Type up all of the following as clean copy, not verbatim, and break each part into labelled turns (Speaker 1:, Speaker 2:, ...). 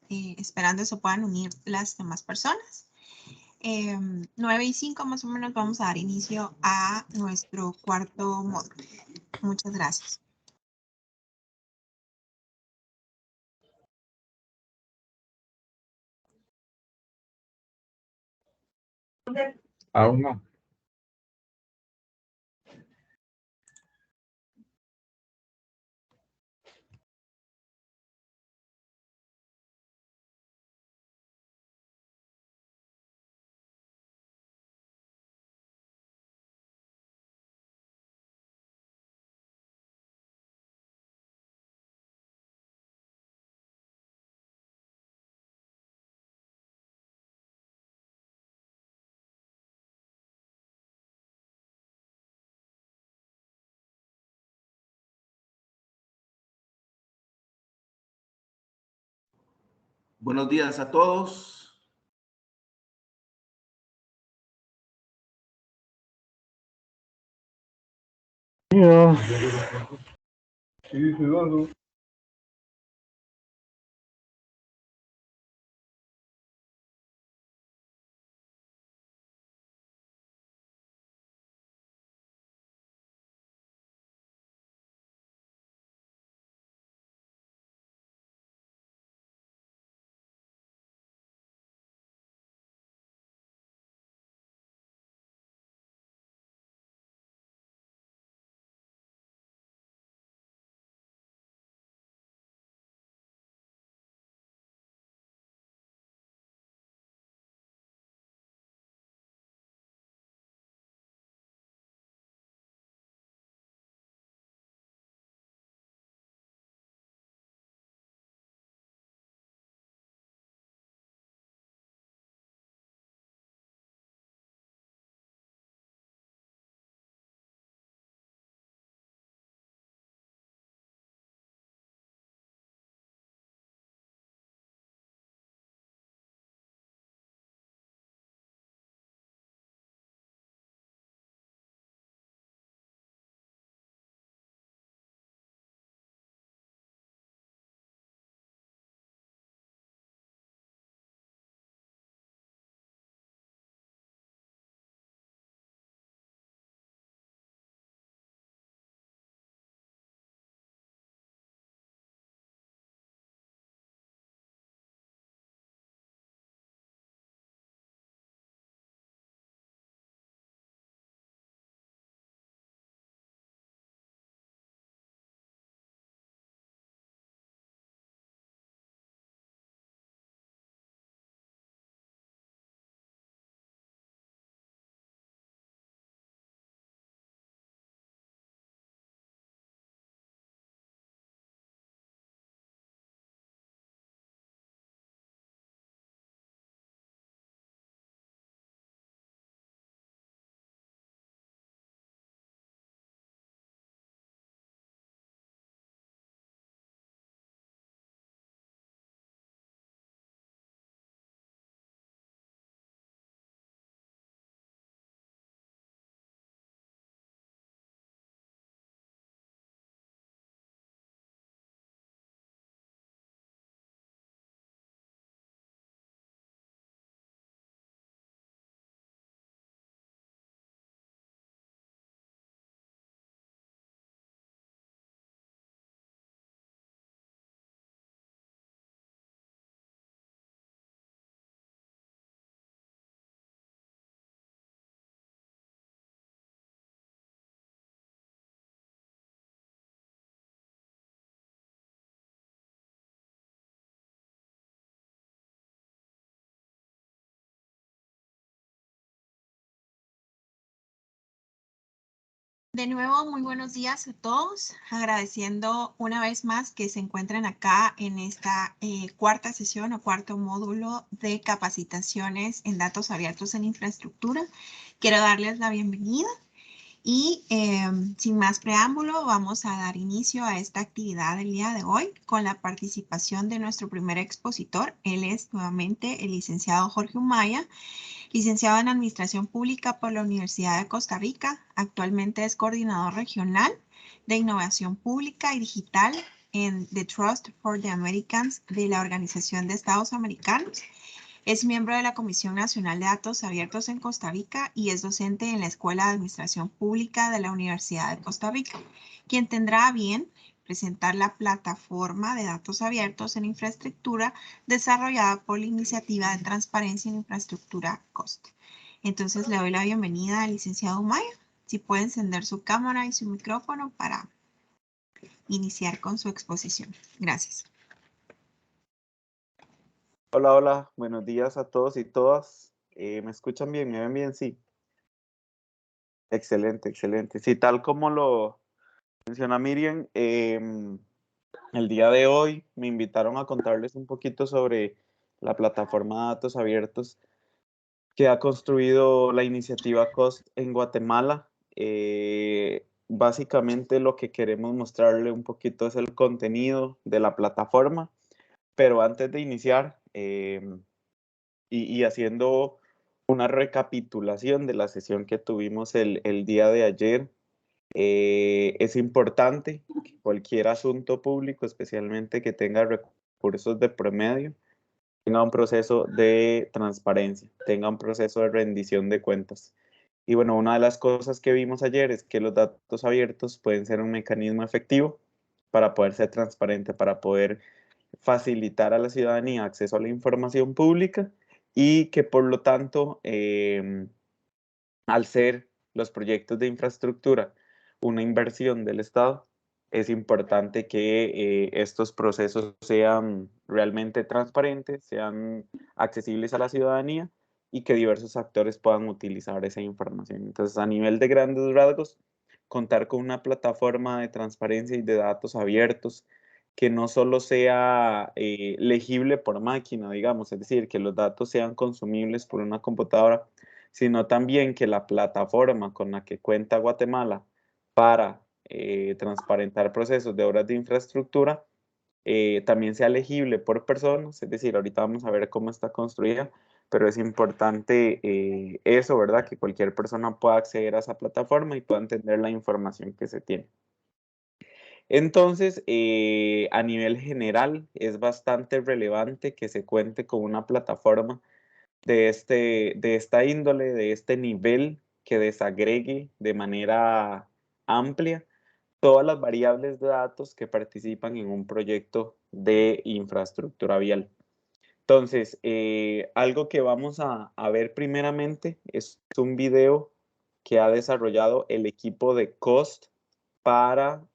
Speaker 1: esperando se puedan unir las demás personas. 9:05 más o menos vamos a dar inicio a nuestro cuarto módulo. Muchas gracias.
Speaker 2: Aún no.
Speaker 3: Buenos días a todos.
Speaker 2: Sí, Eduardo.
Speaker 1: De nuevo, muy buenos días a todos, agradeciendo una vez más que se encuentren acá en esta cuarta sesión o cuarto módulo de capacitaciones en datos abiertos en infraestructura. Quiero darles la bienvenida y sin más preámbulo vamos a dar inicio a esta actividad del día de hoy con la participación de nuestro primer expositor. Él es nuevamente el licenciado Jorge Umaya, licenciado en Administración Pública por la Universidad de Costa Rica. Actualmente es coordinador regional de Innovación Pública y Digital en The Trust for the Americans de la Organización de Estados Americanos. Es miembro de la Comisión Nacional de Datos Abiertos en Costa Rica y es docente en la Escuela de Administración Pública de la Universidad de Costa Rica, quien tendrá a bien presentar la plataforma de datos abiertos en infraestructura desarrollada por la Iniciativa de Transparencia en Infraestructura COST. Entonces le doy la bienvenida al licenciado Maya. Si puede encender su cámara y su micrófono para iniciar con su exposición. Gracias.
Speaker 3: Hola, hola, buenos días a todos y todas. ¿Me escuchan bien? ¿Me ven bien? Sí. Excelente, excelente. Sí, tal como lo menciona Miriam, el día de hoy me invitaron a contarles un poquito sobre la plataforma de datos abiertos que ha construido la iniciativa COST en Guatemala. Básicamente lo que queremos mostrarle un poquito es el contenido de la plataforma, pero antes de iniciar y haciendo una recapitulación de la sesión que tuvimos el día de ayer, es importante que cualquier asunto público, especialmente que tenga recursos de promedio, tenga un proceso de transparencia, tenga un proceso de rendición de cuentas. Y bueno, una de las cosas que vimos ayer es que los datos abiertos pueden ser un mecanismo efectivo para poder ser transparente, para poder facilitar a la ciudadanía acceso a la información pública y que por lo tanto, al ser los proyectos de infraestructura una inversión del Estado, es importante que estos procesos sean realmente transparentes, sean accesibles a la ciudadanía y que diversos actores puedan utilizar esa información. Entonces, a nivel de grandes rasgos, contar con una plataforma de transparencia y de datos abiertos que no solo sea legible por máquina, digamos, es decir, que los datos sean consumibles por una computadora, sino también que la plataforma con la que cuenta Guatemala para transparentar procesos de obras de infraestructura también sea legible por personas, es decir, ahorita vamos a ver cómo está construida, pero es importante eso, ¿verdad? Que cualquier persona pueda acceder a esa plataforma y pueda entender la información que se tiene. Entonces, a nivel general, es bastante relevante que se cuente con una plataforma de esta índole, de este nivel, que desagregue de manera amplia todas las variables de datos que participan en un proyecto de infraestructura vial. Entonces, algo que vamos a ver primeramente es un video que ha desarrollado el equipo de COST para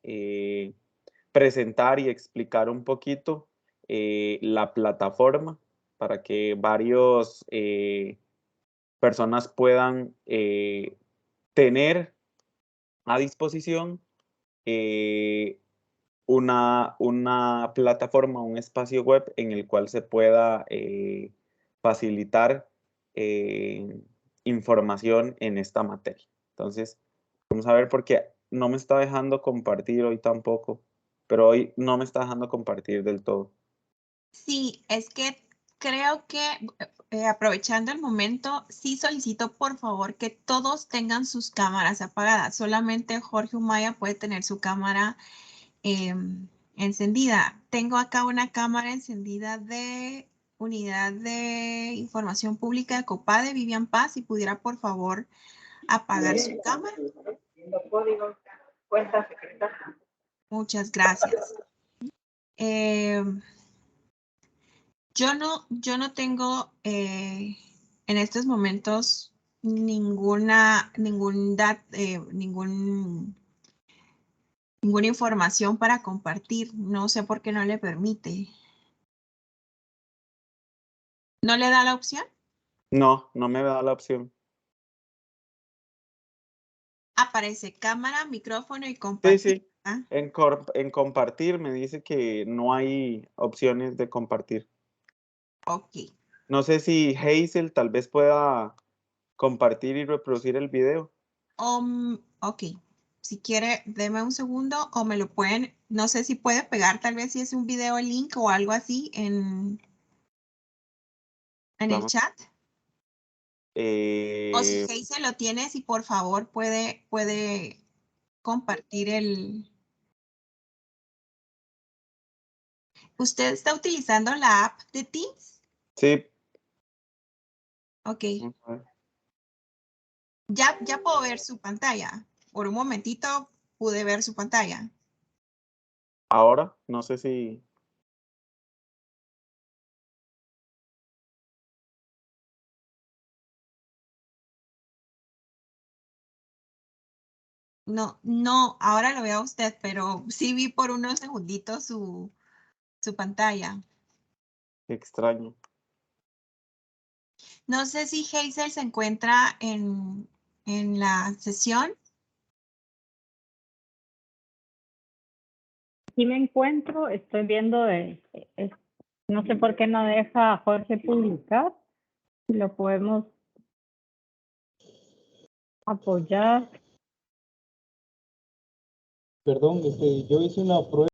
Speaker 3: presentar y explicar un poquito la plataforma para que varios personas puedan tener a disposición una plataforma, un espacio web en el cual se pueda facilitar información en esta materia. Entonces, vamos a ver porque no me está dejando compartir hoy tampoco, pero hoy no me está dejando compartir del todo.
Speaker 1: Sí, es que creo que aprovechando el momento, sí solicito por favor que todos tengan sus cámaras apagadas. Solamente Jorge Umaya puede tener su cámara encendida. Tengo acá una cámara encendida de Unidad de Información Pública de COPADE, Vivian Paz, si pudiera por favor apagar su cámara. Muchas gracias. Yo no tengo en estos momentos ninguna información para compartir. No sé por qué no le permite. ¿No le da la opción?
Speaker 3: No, no me da la opción.
Speaker 1: Aparece cámara, micrófono y
Speaker 3: Sí,
Speaker 1: compartir.
Speaker 3: sí.
Speaker 1: ¿Ah?
Speaker 3: En compartir me dice que no hay opciones de compartir.
Speaker 1: Ok.
Speaker 3: No sé si Hazel tal vez pueda compartir y reproducir el video.
Speaker 1: Ok. Si quiere, deme un segundo o me lo pueden, no sé si puede pegar tal vez si es un video link o algo así en el
Speaker 3: Vamos.
Speaker 1: chat. O si
Speaker 3: Eh,
Speaker 1: Hazel lo tiene, si por favor puede compartir ¿Usted está utilizando la app de Teams?
Speaker 3: Sí.
Speaker 1: Ok.
Speaker 3: Vamos a ver.
Speaker 1: Ya puedo ver su pantalla. Por un momentito pude ver su pantalla.
Speaker 3: Ahora, no sé si...
Speaker 1: No, ahora lo veo a usted, pero sí vi por unos segunditos su pantalla.
Speaker 3: Qué extraño.
Speaker 1: No sé si Hazel se encuentra en la sesión.
Speaker 4: Aquí me encuentro, estoy viendo, no sé por qué no deja a Jorge publicar, si lo podemos apoyar.
Speaker 5: Perdón, yo hice una prueba.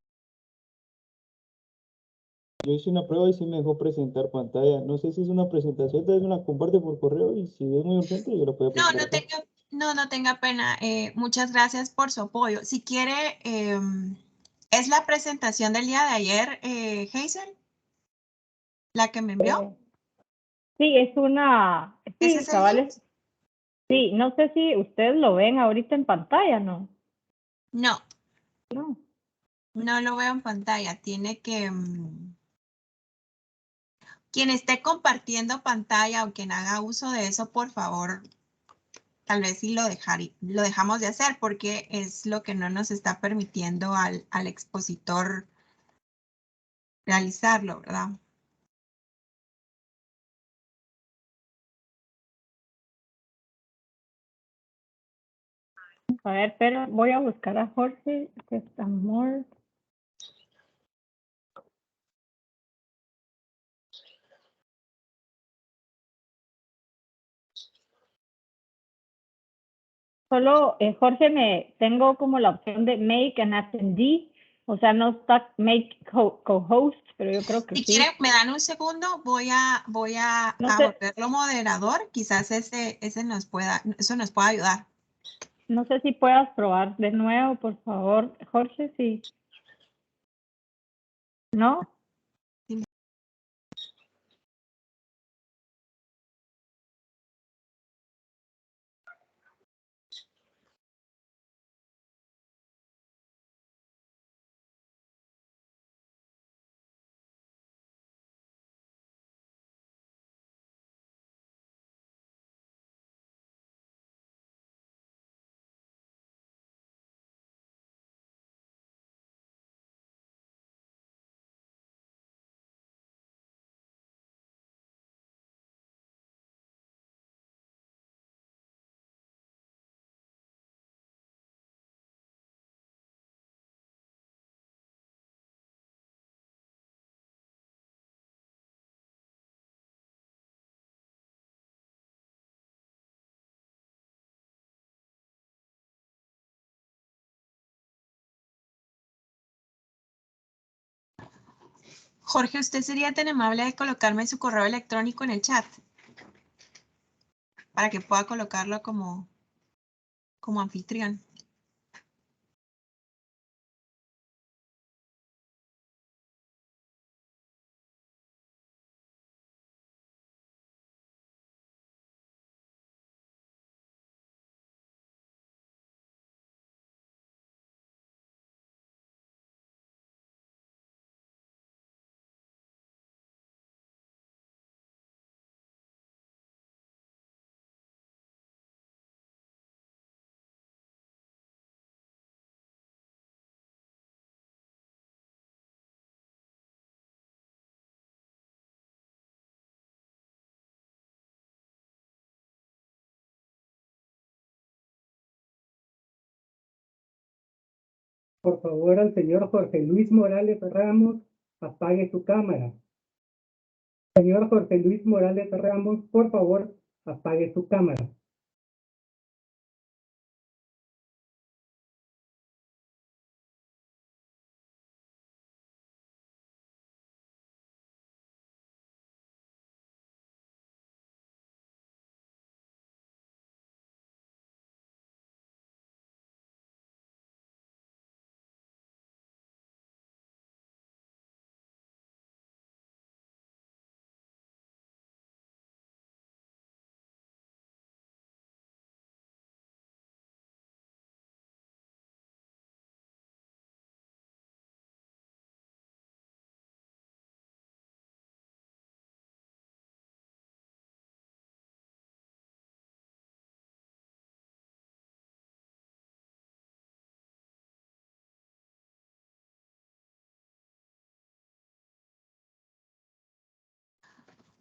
Speaker 5: Yo hice una prueba y sí me dejó presentar pantalla. No sé si es una presentación, entonces me la comparte por correo y si es muy urgente yo la puedo
Speaker 1: No,
Speaker 5: presentar.
Speaker 1: no tenga pena. Muchas gracias por su apoyo. Si quiere, ¿es la presentación del día de ayer, Hazel? ¿La que me envió?
Speaker 4: Sí, es una,
Speaker 1: ¿Ese
Speaker 4: sí,
Speaker 1: es el link?
Speaker 4: cabales. Sí, no sé si ustedes lo ven ahorita en pantalla, ¿no?
Speaker 1: No,
Speaker 4: No.
Speaker 1: no lo veo en pantalla. Tiene que... quien esté compartiendo pantalla o quien haga uso de eso, por favor, tal vez sí lo dejamos de hacer porque es lo que no nos está permitiendo al expositor realizarlo, ¿verdad?
Speaker 4: A ver, pero voy a buscar a Jorge, que está more. Solo, Jorge, tengo como la opción de make an attendee, o sea, no está make co-host, pero yo creo que
Speaker 1: Si
Speaker 4: sí.
Speaker 1: quieren, me dan un segundo, voy a
Speaker 4: No sé,
Speaker 1: volverlo moderador. Quizás eso nos pueda ayudar.
Speaker 4: no sé si puedas probar de nuevo, por favor, Jorge, sí. ¿No?
Speaker 1: Jorge, ¿usted sería tan amable de colocarme su correo electrónico en el chat para que pueda colocarlo como anfitrión?
Speaker 6: Por favor, al señor Jorge Luis Morales Ramos, apague su cámara. Señor Jorge Luis Morales Ramos, por favor, apague su cámara.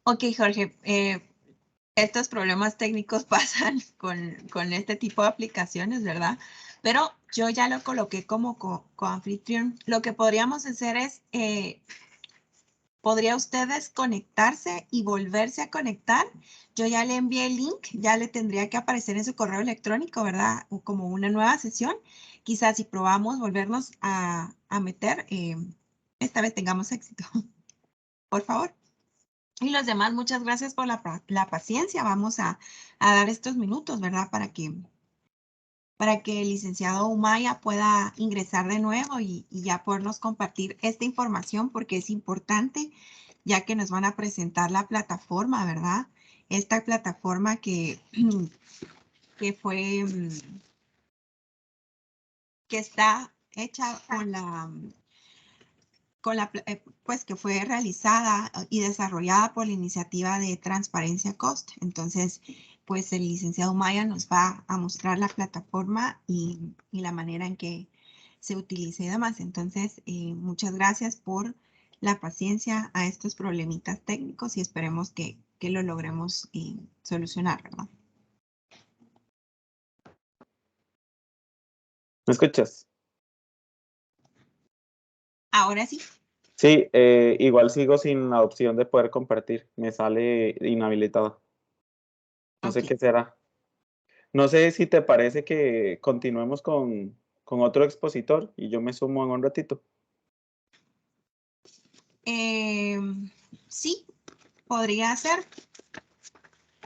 Speaker 1: Ok, Jorge, estos problemas técnicos pasan con este tipo de aplicaciones, ¿verdad? Pero yo ya lo coloqué como coanfitrión. Lo que podríamos hacer es, podría usted desconectarse y volverse a conectar. Yo ya le envié el link, ya le tendría que aparecer en su correo electrónico, ¿verdad? O como una nueva sesión. Quizás si probamos volvernos a meter, esta vez tengamos éxito. Por favor. Y los demás, muchas gracias por la paciencia. Vamos a dar estos minutos, ¿verdad? Para que el licenciado Umaya pueda ingresar de nuevo y ya podernos compartir esta información porque es importante, ya que nos van a presentar la plataforma, ¿verdad? Esta plataforma que fue, que está hecha pues que fue realizada y desarrollada por la iniciativa de Transparencia Cost. Entonces, pues el licenciado Maya nos va a mostrar la plataforma y la manera en que se utiliza y demás. Entonces, muchas gracias por la paciencia a estos problemitas técnicos y esperemos que lo logremos solucionar, ¿verdad?
Speaker 3: ¿Me escuchas?
Speaker 1: Ahora sí.
Speaker 3: Sí, igual sigo sin la opción de poder compartir. Me sale inhabilitado. No sé
Speaker 1: Ok.
Speaker 3: qué será. No sé si te parece que continuemos con otro expositor y yo me sumo en un ratito.
Speaker 1: Sí, podría ser.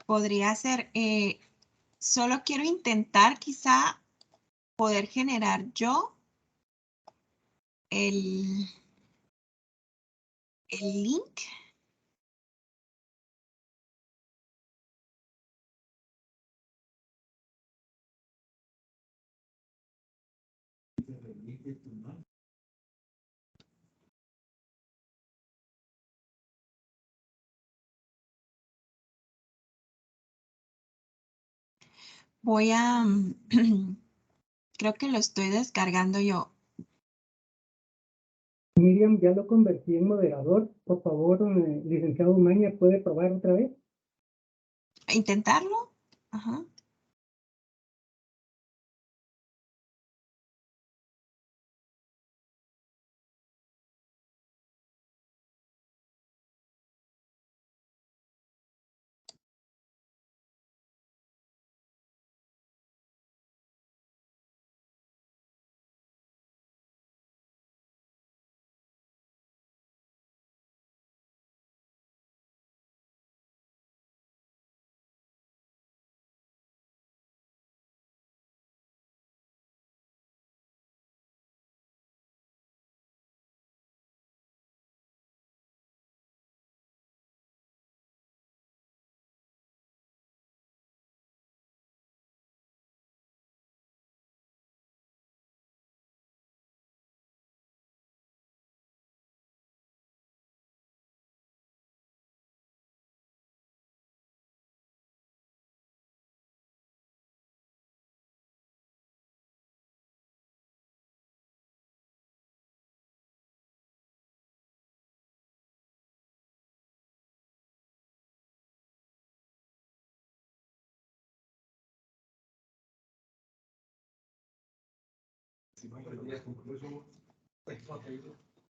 Speaker 1: Podría ser. Solo quiero intentar quizá poder generar yo el link. Voy a, creo que lo estoy descargando yo.
Speaker 6: Miriam, ya lo convertí en moderador. Por favor, licenciado Umaña, ¿puede probar otra vez?
Speaker 1: ¿Intentarlo? Ajá.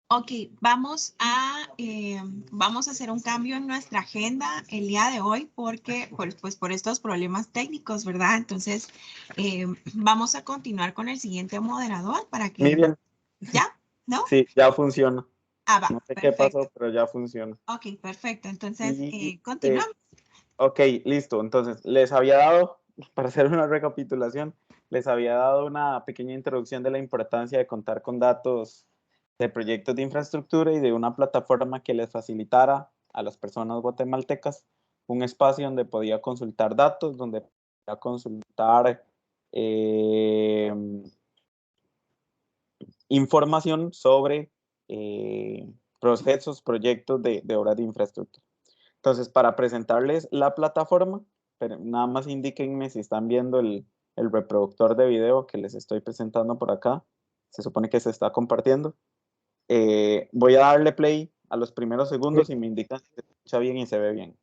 Speaker 1: Ok, vamos a hacer un cambio en nuestra agenda el día de hoy porque, pues, por estos problemas técnicos, ¿verdad? Entonces, vamos a continuar con el siguiente moderador para que...
Speaker 3: Miriam,
Speaker 1: ¿Ya? ¿No?
Speaker 3: sí, ya funciona.
Speaker 1: Ah, va,
Speaker 3: No sé qué
Speaker 1: perfecto.
Speaker 3: pasó, pero ya funciona.
Speaker 1: Ok, perfecto. Entonces,
Speaker 3: Y,
Speaker 1: continuamos.
Speaker 3: ok, listo. Entonces, les había dado, para hacer una recapitulación, les había dado una pequeña introducción de la importancia de contar con datos de proyectos de infraestructura y de una plataforma que les facilitara a las personas guatemaltecas un espacio donde podía consultar datos, donde podía consultar información sobre procesos, proyectos de obras de infraestructura. Entonces, para presentarles la plataforma, pero nada más indíquenme si están viendo el reproductor de video que les estoy presentando por acá. Se supone que se está compartiendo. Voy a darle play a los primeros segundos y me indican si se escucha bien y se ve bien.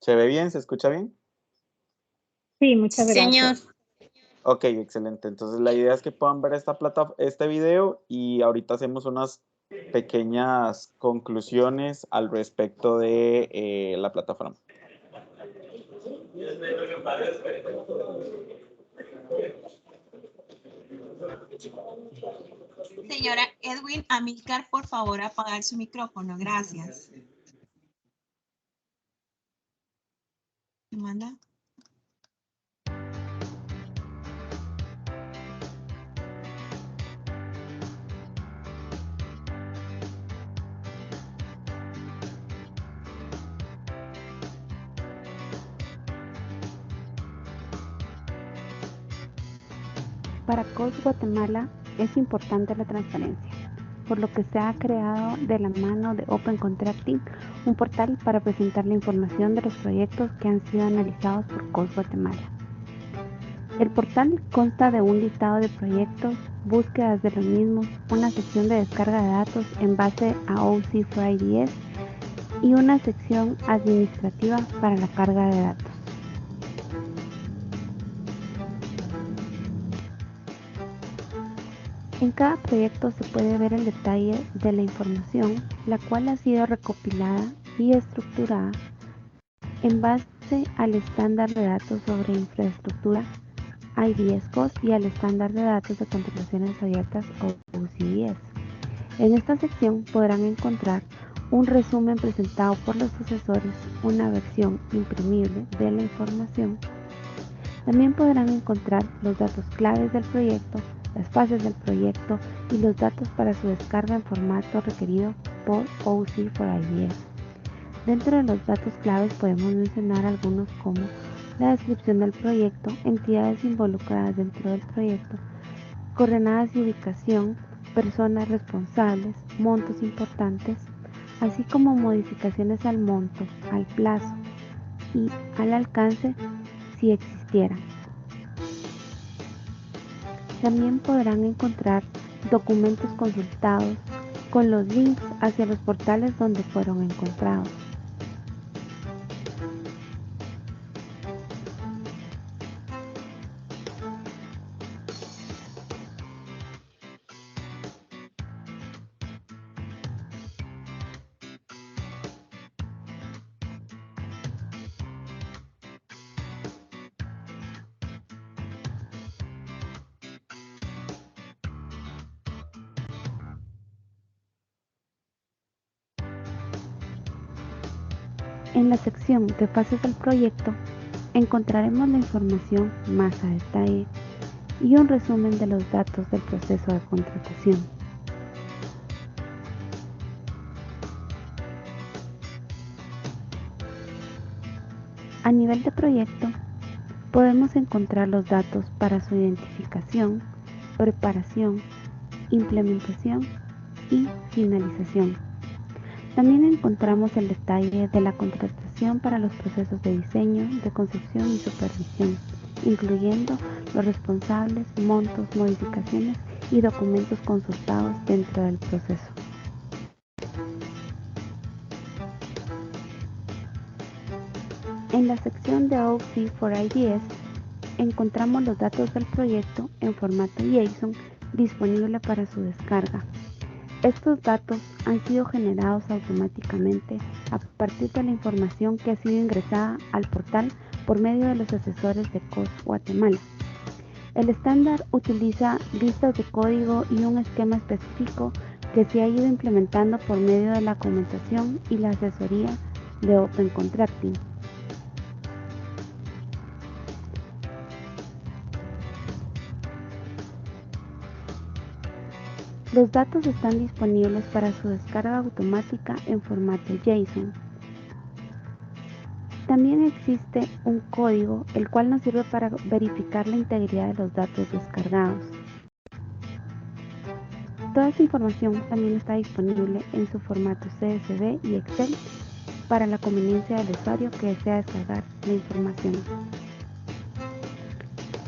Speaker 3: ¿Se ve bien? ¿Se escucha bien?
Speaker 4: Sí, muchas
Speaker 1: Señor.
Speaker 4: gracias.
Speaker 3: Ok, excelente. Entonces la idea es que puedan ver este video y ahorita hacemos unas pequeñas conclusiones al respecto de la plataforma.
Speaker 1: Señora Edwin Amilcar, por favor, apagar su micrófono. Gracias. ¿Me manda?
Speaker 7: Para COS Guatemala es importante la transparencia, por lo que se ha creado de la mano de Open Contracting un portal para presentar la información de los proyectos que han sido analizados por COS Guatemala. El portal consta de un listado de proyectos, búsquedas de los mismos, una sección de descarga de datos en base a OC for IDS y una sección administrativa para la carga de datos. En cada proyecto se puede ver el detalle de la información, la cual ha sido recopilada y estructurada en base al estándar de datos sobre infraestructura IDS-COS y al estándar de datos de contribuciones abiertas OCDS. En esta sección podrán encontrar un resumen presentado por los asesores, una versión imprimible de la información. También podrán encontrar los datos claves del proyecto, las fases del proyecto y los datos para su descarga en formato requerido por OC for IDS. Dentro de los datos claves podemos mencionar algunos como la descripción del proyecto, entidades involucradas dentro del proyecto, coordenadas y ubicación, personas responsables, montos importantes, así como modificaciones al monto, al plazo y al alcance si existieran. También podrán encontrar documentos consultados con los links hacia los portales donde fueron encontrados. En la sección de fases del proyecto encontraremos la información más a detalle y un resumen de los datos del proceso de contratación. A nivel de proyecto, podemos encontrar los datos para su identificación, preparación, implementación y finalización. También encontramos el detalle de la contratación para los procesos de diseño, de concepción y supervisión, incluyendo los responsables, montos, modificaciones y documentos consultados dentro del proceso. En la sección de OC for IDS encontramos los datos del proyecto en formato JSON disponible para su descarga. Estos datos han sido generados automáticamente a partir de la información que ha sido ingresada al portal por medio de los asesores de COS Guatemala. El estándar utiliza listas de código y un esquema específico que se ha ido implementando por medio de la documentación y la asesoría de Open Contracting. Los datos están disponibles para su descarga automática en formato JSON. También existe un código el cual nos sirve para verificar la integridad de los datos descargados. Toda esta información también está disponible en su formato CSV y Excel para la conveniencia del usuario que desea descargar la información.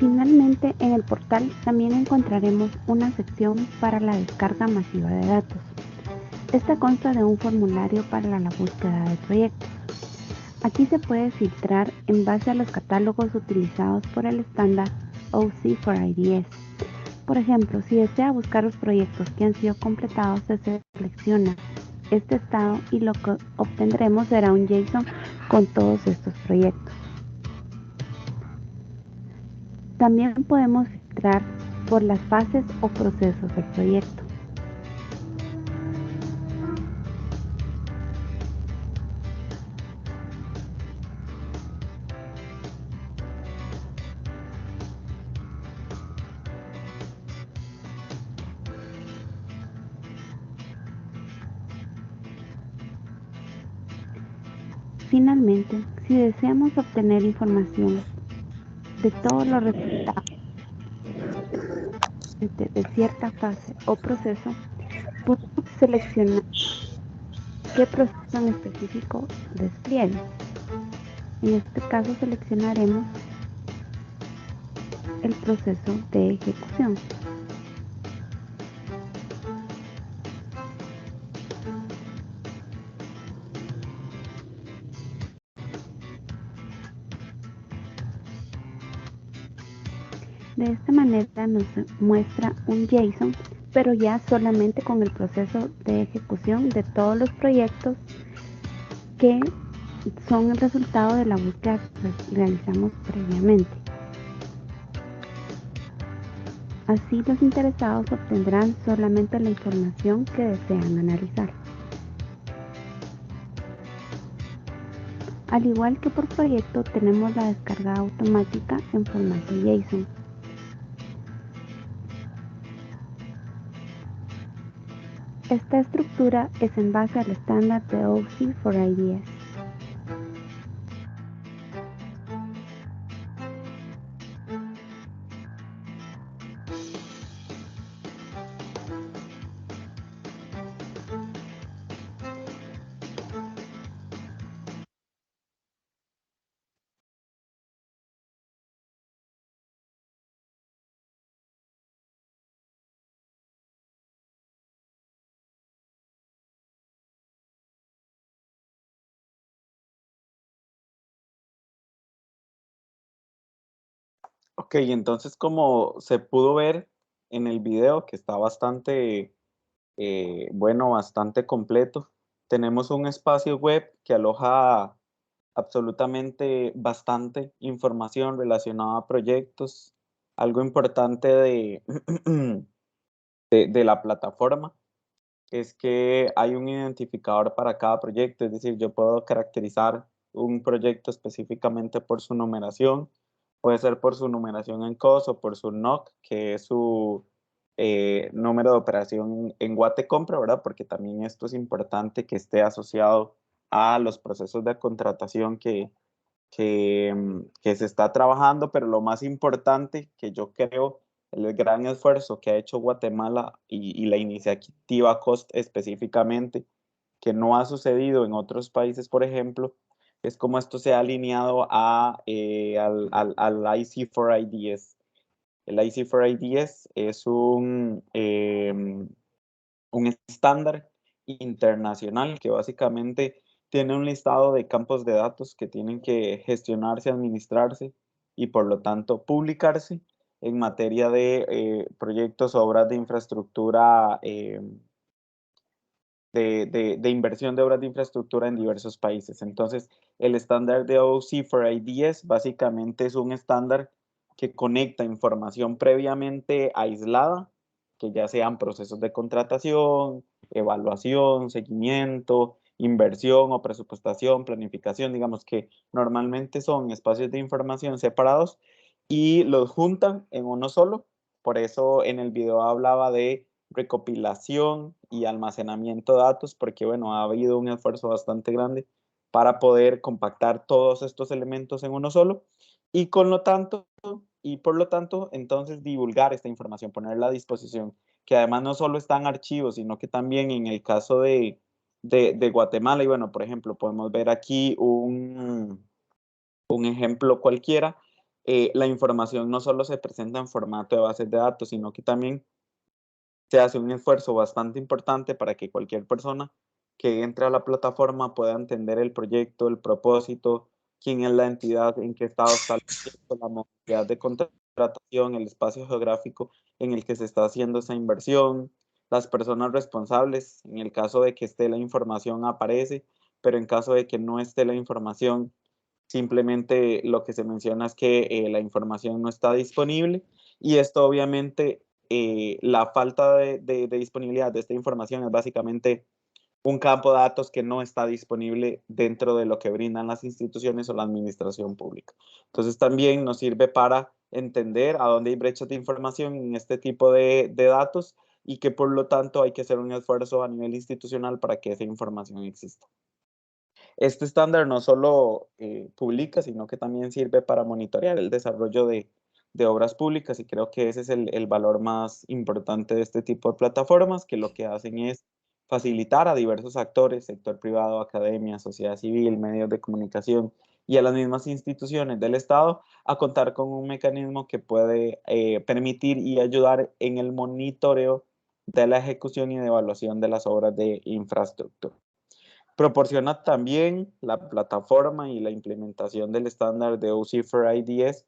Speaker 7: Finalmente, en el portal también encontraremos una sección para la descarga masiva de datos. Esta consta de un formulario para la búsqueda de proyectos. Aquí se puede filtrar en base a los catálogos utilizados por el estándar OC for IDS. Por ejemplo, si desea buscar los proyectos que han sido completados, se selecciona este estado y lo que obtendremos será un JSON con todos estos proyectos. También podemos filtrar por las fases o procesos del proyecto. Finalmente, si deseamos obtener información de todos los resultados de cierta fase o proceso, podemos seleccionar qué proceso en específico despliegue. En este caso seleccionaremos el proceso de ejecución. De esta manera nos muestra un JSON, pero ya solamente con el proceso de ejecución de todos los proyectos que son el resultado de la búsqueda que realizamos previamente. Así los interesados obtendrán solamente la información que desean analizar. Al igual que por proyecto, tenemos la descarga automática en formato JSON. Esta estructura es en base al estándar de OC for IDS.
Speaker 3: Ok, entonces como se pudo ver en el video, que está bastante bueno, bastante completo, tenemos un espacio web que aloja absolutamente bastante información relacionada a proyectos. Algo importante de la plataforma es que hay un identificador para cada proyecto, es decir, yo puedo caracterizar un proyecto específicamente por su numeración, puede ser por su numeración en COS o por su NOC, que es su número de operación en Guatecompra, ¿verdad? Porque también esto es importante que esté asociado a los procesos de contratación que se está trabajando, pero lo más importante que yo creo, el gran esfuerzo que ha hecho Guatemala y la iniciativa COST específicamente, que no ha sucedido en otros países, por ejemplo, es como esto se ha alineado al IC4IDS. El IC4IDS es un estándar internacional que básicamente tiene un listado de campos de datos que tienen que gestionarse, administrarse y por lo tanto publicarse en materia de proyectos o obras de infraestructura, de inversión de obras de infraestructura en diversos países. Entonces, el estándar de OC for IDS básicamente es un estándar que conecta información previamente aislada, que ya sean procesos de contratación, evaluación, seguimiento, inversión o presupuestación, planificación, digamos que normalmente son espacios de información separados y los juntan en uno solo. Por eso en el video hablaba de recopilación y almacenamiento de datos, porque bueno, ha habido un esfuerzo bastante grande para poder compactar todos estos elementos en uno solo y por lo tanto, entonces divulgar esta información, ponerla a disposición, que además no solo está en archivos, sino que también en el caso de Guatemala, y bueno, por ejemplo, podemos ver aquí un ejemplo cualquiera la información no solo se presenta en formato de bases de datos, sino que también se hace un esfuerzo bastante importante para que cualquier persona que entre a la plataforma pueda entender el proyecto, el propósito, quién es la entidad, en qué estado está el proyecto, la modalidad de contratación, el espacio geográfico en el que se está haciendo esa inversión, las personas responsables. En el caso de que esté la información aparece, pero en caso de que no esté la información, simplemente lo que se menciona es que la información no está disponible, y esto obviamente, la falta de disponibilidad de esta información es básicamente un campo de datos que no está disponible dentro de lo que brindan las instituciones o la administración pública. Entonces también nos sirve para entender a dónde hay brechas de información en este tipo de datos, y que por lo tanto hay que hacer un esfuerzo a nivel institucional para que esa información exista. Este estándar no solo publica, sino que también sirve para monitorear el desarrollo de obras públicas, y creo que ese es el valor más importante de este tipo de plataformas, que lo que hacen es facilitar a diversos actores, sector privado, academia, sociedad civil, medios de comunicación y a las mismas instituciones del Estado a contar con un mecanismo que puede permitir y ayudar en el monitoreo de la ejecución y de evaluación de las obras de infraestructura. Proporciona también la plataforma y la implementación del estándar de OC for IDS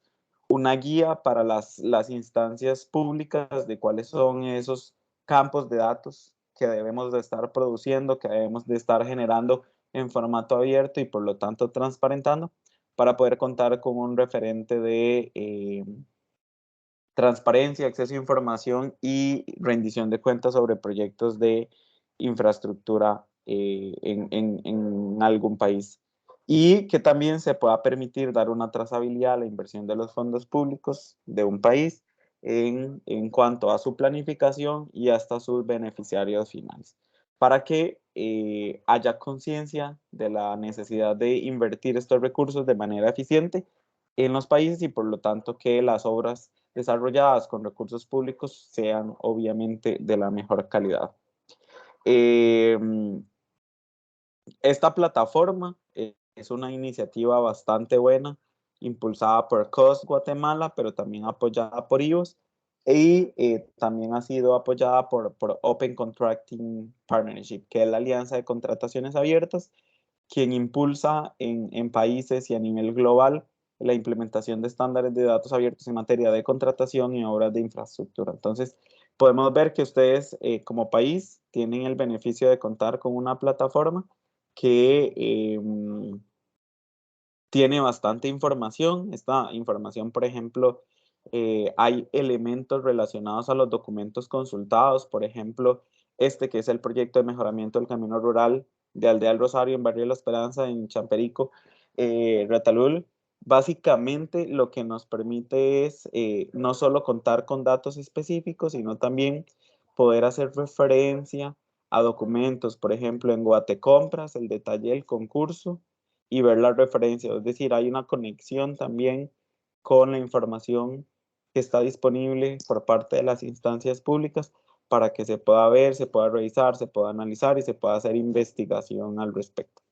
Speaker 3: una guía para las instancias públicas de cuáles son esos campos de datos que debemos de estar produciendo, que debemos de estar generando en formato abierto y por lo tanto transparentando, para poder contar con un referente de transparencia, acceso a información y rendición de cuentas sobre proyectos de infraestructura en algún país. Y que también se pueda permitir dar una trazabilidad a la inversión de los fondos públicos de un país en cuanto a su planificación y hasta sus beneficiarios finales, para que haya conciencia de la necesidad de invertir estos recursos de manera eficiente en los países, y por lo tanto que las obras desarrolladas con recursos públicos sean obviamente de la mejor calidad. Esta plataforma es una iniciativa bastante buena, impulsada por COS Guatemala, pero también apoyada por IVOS, y también ha sido apoyada por Open Contracting Partnership, que es la alianza de contrataciones abiertas, quien impulsa en países y a nivel global la implementación de estándares de datos abiertos en materia de contratación y obras de infraestructura. Entonces, podemos ver que ustedes como país tienen el beneficio de contar con una plataforma que tiene bastante información. Esta información, por ejemplo, hay elementos relacionados a los documentos consultados, por ejemplo, este que es el proyecto de mejoramiento del camino rural de Aldea del Rosario en Barrio La Esperanza, en Champerico, Retalul. Básicamente lo que nos permite es no solo contar con datos específicos, sino también poder hacer referencia a documentos, por ejemplo, en Guatecompras, el detalle del concurso, y ver la referencia. Es decir, hay una conexión también con la información que está disponible por parte de las instancias públicas para que se pueda ver, se pueda revisar, se pueda analizar y se pueda hacer investigación al respecto.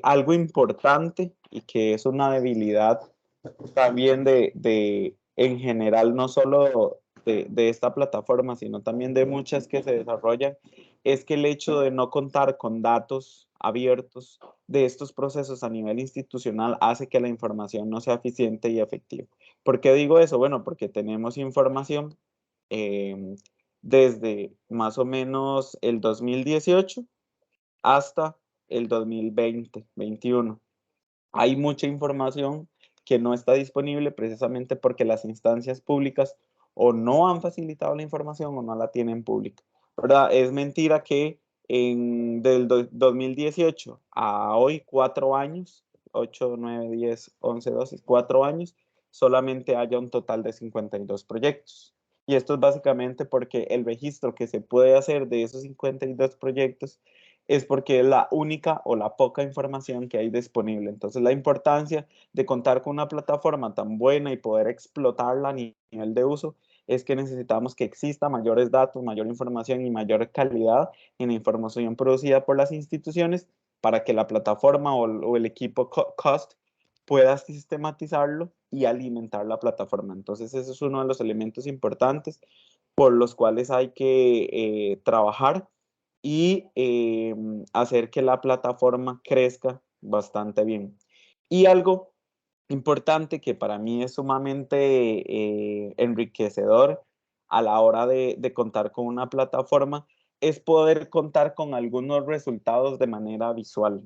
Speaker 3: Algo importante y que es una debilidad también en general, no solo de esta plataforma, sino también de muchas que se desarrollan, es que el hecho de no contar con datos abiertos de estos procesos a nivel institucional hace que la información no sea eficiente y efectiva. ¿Por qué digo eso? Bueno, porque tenemos información desde más o menos el 2018 hasta el 2020-21. Hay mucha información que no está disponible precisamente porque las instancias públicas o no han facilitado la información o no la tienen pública, ¿verdad? Es mentira que del 2018 a hoy, 4 años, 8, 9, 10, 11, 12, 4 años, solamente haya un total de 52 proyectos. Y esto es básicamente porque el registro que se puede hacer de esos 52 proyectos es porque es la única o la poca información que hay disponible. Entonces, la importancia de contar con una plataforma tan buena y poder explotarla a nivel de uso es que necesitamos que exista mayores datos, mayor información y mayor calidad en la información producida por las instituciones para que la plataforma o el equipo COST pueda sistematizarlo y alimentar la plataforma. Entonces, ese es uno de los elementos importantes por los cuales hay que trabajar y hacer que la plataforma crezca bastante bien. Y algo importante que para mí es sumamente enriquecedor a la hora de contar con una plataforma es poder contar con algunos resultados de manera visual,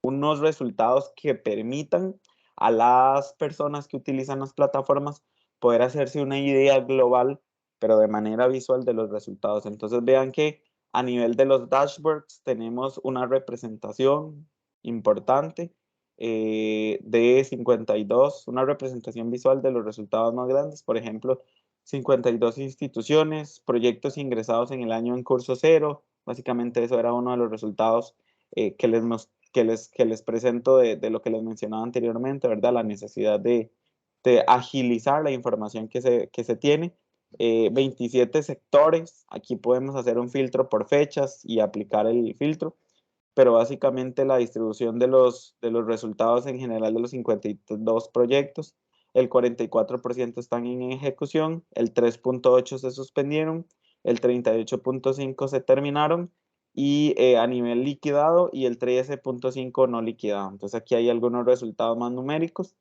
Speaker 3: unos resultados que permitan a las personas que utilizan las plataformas poder hacerse una idea global, pero de manera visual de los resultados. Entonces vean que a nivel de los dashboards tenemos una representación importante de 52, una representación visual de los resultados más grandes, por ejemplo, 52 instituciones, proyectos ingresados en el año en curso cero, básicamente eso era uno de los resultados que les presento de lo que les mencionaba anteriormente, ¿verdad? La necesidad de agilizar la información que se tiene. 27 sectores, aquí podemos hacer un filtro por fechas y aplicar el filtro, pero básicamente la distribución de los resultados en general de los 52 proyectos, el 44% están en ejecución, el 3.8 se suspendieron, el 38.5 se terminaron, y a nivel liquidado, y el 13.5 no liquidado. Entonces aquí hay algunos resultados más numéricos.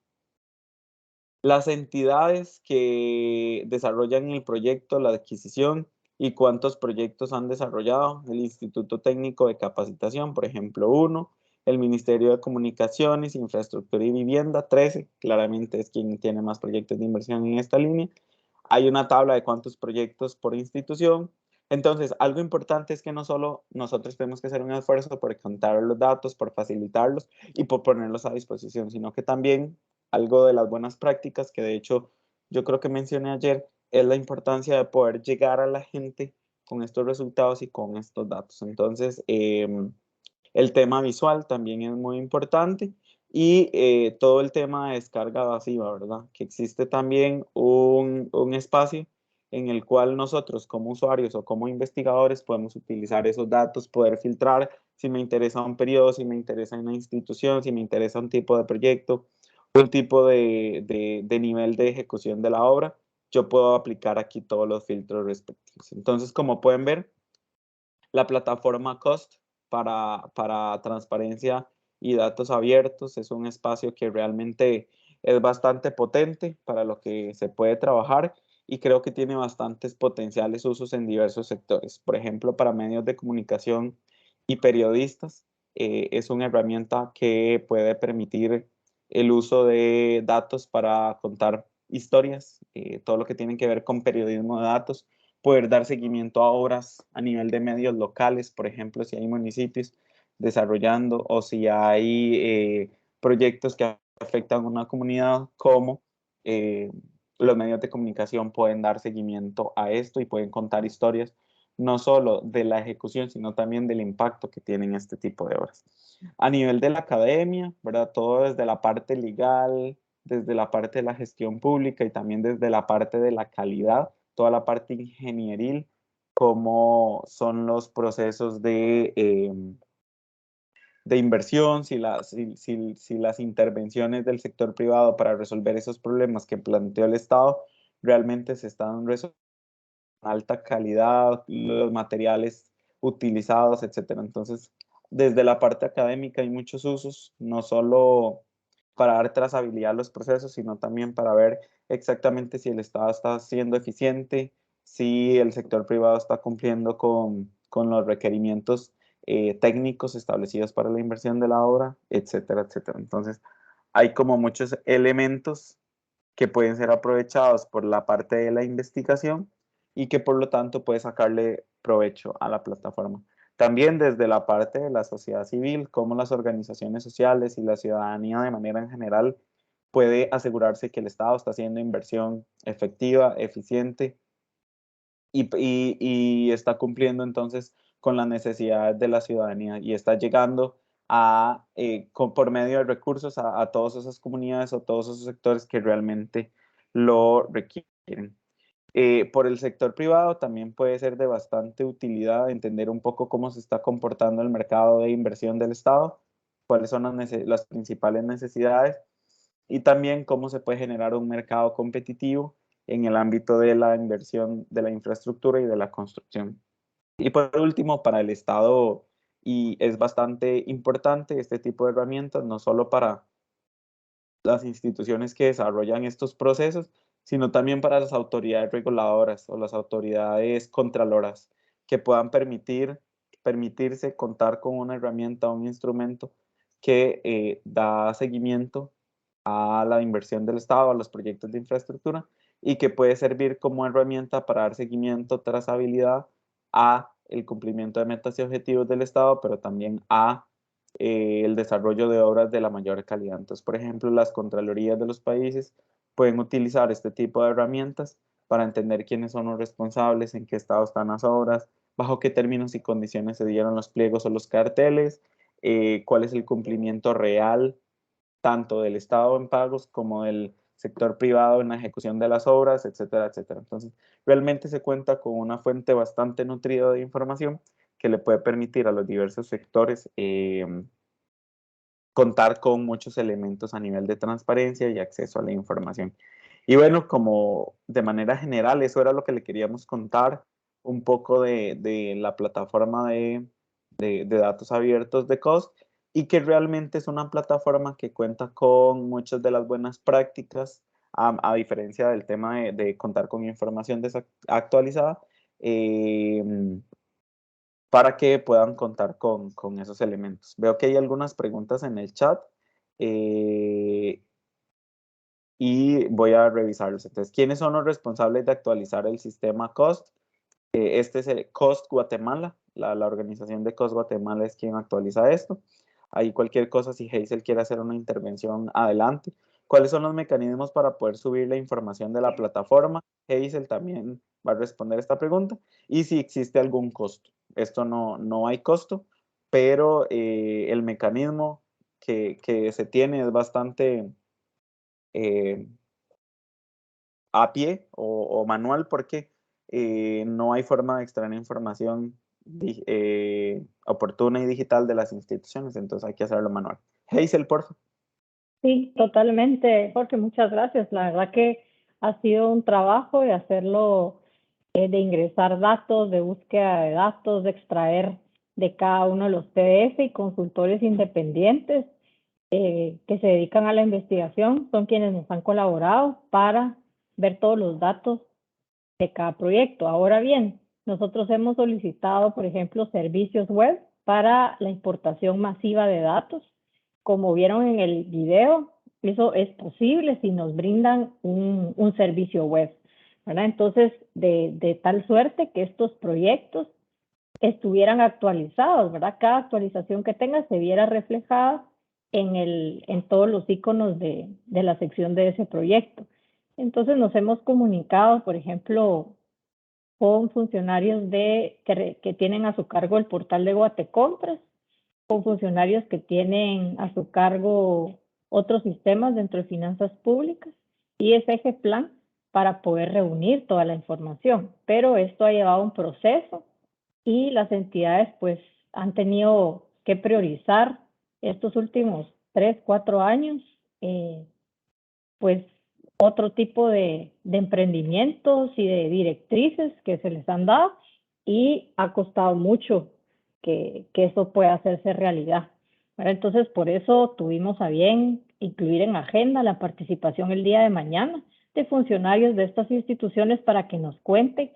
Speaker 3: Las entidades que desarrollan el proyecto, la adquisición y cuántos proyectos han desarrollado. El Instituto Técnico de Capacitación, por ejemplo, 1. El Ministerio de Comunicaciones, Infraestructura y Vivienda, 13. Claramente es quien tiene más proyectos de inversión en esta línea. Hay una tabla de cuántos proyectos por institución. Entonces, algo importante es que no solo nosotros tenemos que hacer un esfuerzo por contar los datos, por facilitarlos y por ponerlos a disposición, sino que también algo de las buenas prácticas que de hecho yo creo que mencioné ayer es la importancia de poder llegar a la gente con estos resultados y con estos datos. Entonces, el tema visual también es muy importante y todo el tema de descarga masiva, ¿verdad? Que existe también un espacio en el cual nosotros como usuarios o como investigadores podemos utilizar esos datos, poder filtrar si me interesa un periodo, si me interesa una institución, si me interesa un tipo de proyecto, un tipo de nivel de ejecución de la obra, yo puedo aplicar aquí todos los filtros respectivos. Entonces, como pueden ver, la plataforma COST para transparencia y datos abiertos es un espacio que realmente es bastante potente para lo que se puede trabajar y creo que tiene bastantes potenciales usos en diversos sectores. Por ejemplo, para medios de comunicación y periodistas, es una herramienta que puede permitir el uso de datos para contar historias, todo lo que tiene que ver con periodismo de datos, poder dar seguimiento a obras a nivel de medios locales, por ejemplo, si hay municipios desarrollando o si hay proyectos que afectan a una comunidad, como los medios de comunicación pueden dar seguimiento a esto y pueden contar historias no solo de la ejecución, sino también del impacto que tienen este tipo de obras. A nivel de la academia, ¿verdad? Todo desde la parte legal, desde la parte de la gestión pública y también desde la parte de la calidad, toda la parte ingenieril, cómo son los procesos de inversión, si las intervenciones del sector privado para resolver esos problemas que planteó el Estado realmente se están resolviendo con alta calidad, los materiales utilizados, etcétera. Entonces, desde la parte académica hay muchos usos, no solo para dar trazabilidad a los procesos, sino también para ver exactamente si el Estado está siendo eficiente, si el sector privado está cumpliendo con los requerimientos técnicos establecidos para la inversión de la obra, etcétera, etcétera. Entonces, hay como muchos elementos que pueden ser aprovechados por la parte de la investigación y que por lo tanto puede sacarle provecho a la plataforma. También desde la parte de la sociedad civil, cómo las organizaciones sociales y la ciudadanía de manera en general puede asegurarse que el Estado está haciendo inversión efectiva, eficiente y está cumpliendo entonces con las necesidades de la ciudadanía y está llegando por medio de recursos a todas esas comunidades o todos esos sectores que realmente lo requieren. Por el sector privado también puede ser de bastante utilidad entender un poco cómo se está comportando el mercado de inversión del Estado, cuáles son las principales necesidades y también cómo se puede generar un mercado competitivo en el ámbito de la inversión de la infraestructura y de la construcción. Y por último, para el Estado, y es bastante importante este tipo de herramientas, no solo para las instituciones que desarrollan estos procesos, sino también para las autoridades reguladoras o las autoridades contraloras que puedan permitirse contar con una herramienta, un instrumento que da seguimiento a la inversión del Estado, a los proyectos de infraestructura y que puede servir como herramienta para dar seguimiento, trazabilidad a el cumplimiento de metas y objetivos del Estado, pero también a el desarrollo de obras de la mayor calidad. Entonces, por ejemplo, las contralorías de los países pueden utilizar este tipo de herramientas para entender quiénes son los responsables, en qué estado están las obras, bajo qué términos y condiciones se dieron los pliegos o los carteles, cuál es el cumplimiento real tanto del Estado en pagos como del sector privado en la ejecución de las obras, etcétera, etcétera. Entonces, realmente se cuenta con una fuente bastante nutrida de información que le puede permitir a los diversos sectores contar con muchos elementos a nivel de transparencia y acceso a la información. Y bueno, como de manera general, eso era lo que le queríamos contar, un poco de la plataforma de datos abiertos de COST, y que realmente es una plataforma que cuenta con muchas de las buenas prácticas, a diferencia del tema de contar con información desactualizada, para que puedan contar con esos elementos. Veo que hay algunas preguntas en el chat y voy a revisarlos. Entonces, ¿quiénes son los responsables de actualizar el sistema COST? Este es el COST Guatemala, la organización de COST Guatemala es quien actualiza esto. Ahí cualquier cosa, si Hazel quiere hacer una intervención, adelante. ¿Cuáles son los mecanismos para poder subir la información de la plataforma? Hazel también va a responder esta pregunta. Y si existe algún costo. Esto no hay costo, pero el mecanismo que se tiene es bastante a pie o manual, porque no hay forma de extraer información oportuna y digital de las instituciones, entonces hay que hacerlo manual. Hazel, por favor.
Speaker 4: Sí, totalmente, Jorge, muchas gracias. La verdad que ha sido un trabajo de hacerlo, de ingresar datos, de búsqueda de datos, de extraer de cada uno de los PDF y consultores independientes que se dedican a la investigación, son quienes nos han colaborado para ver todos los datos de cada proyecto. Ahora bien, nosotros hemos solicitado, por ejemplo, servicios web para la importación masiva de datos. Como vieron en el video, eso es posible si nos brindan un servicio web, ¿verdad? Entonces, de tal suerte que estos proyectos estuvieran actualizados, ¿verdad? Cada actualización que tenga se viera reflejada en todos los iconos de la sección de ese proyecto. Entonces nos hemos comunicado, por ejemplo, con funcionarios que tienen a su cargo el portal de Guatecompras, con funcionarios que tienen a su cargo otros sistemas dentro de finanzas públicas y ese plan para poder reunir toda la información. Pero esto ha llevado un proceso y las entidades pues han tenido que priorizar estos últimos 3, 4 años, pues otro tipo de emprendimientos y de directrices que se les han dado y ha costado mucho que eso pueda hacerse realidad. Bueno, entonces, por eso tuvimos a bien incluir en agenda la participación el día de mañana de funcionarios de estas instituciones para que nos cuenten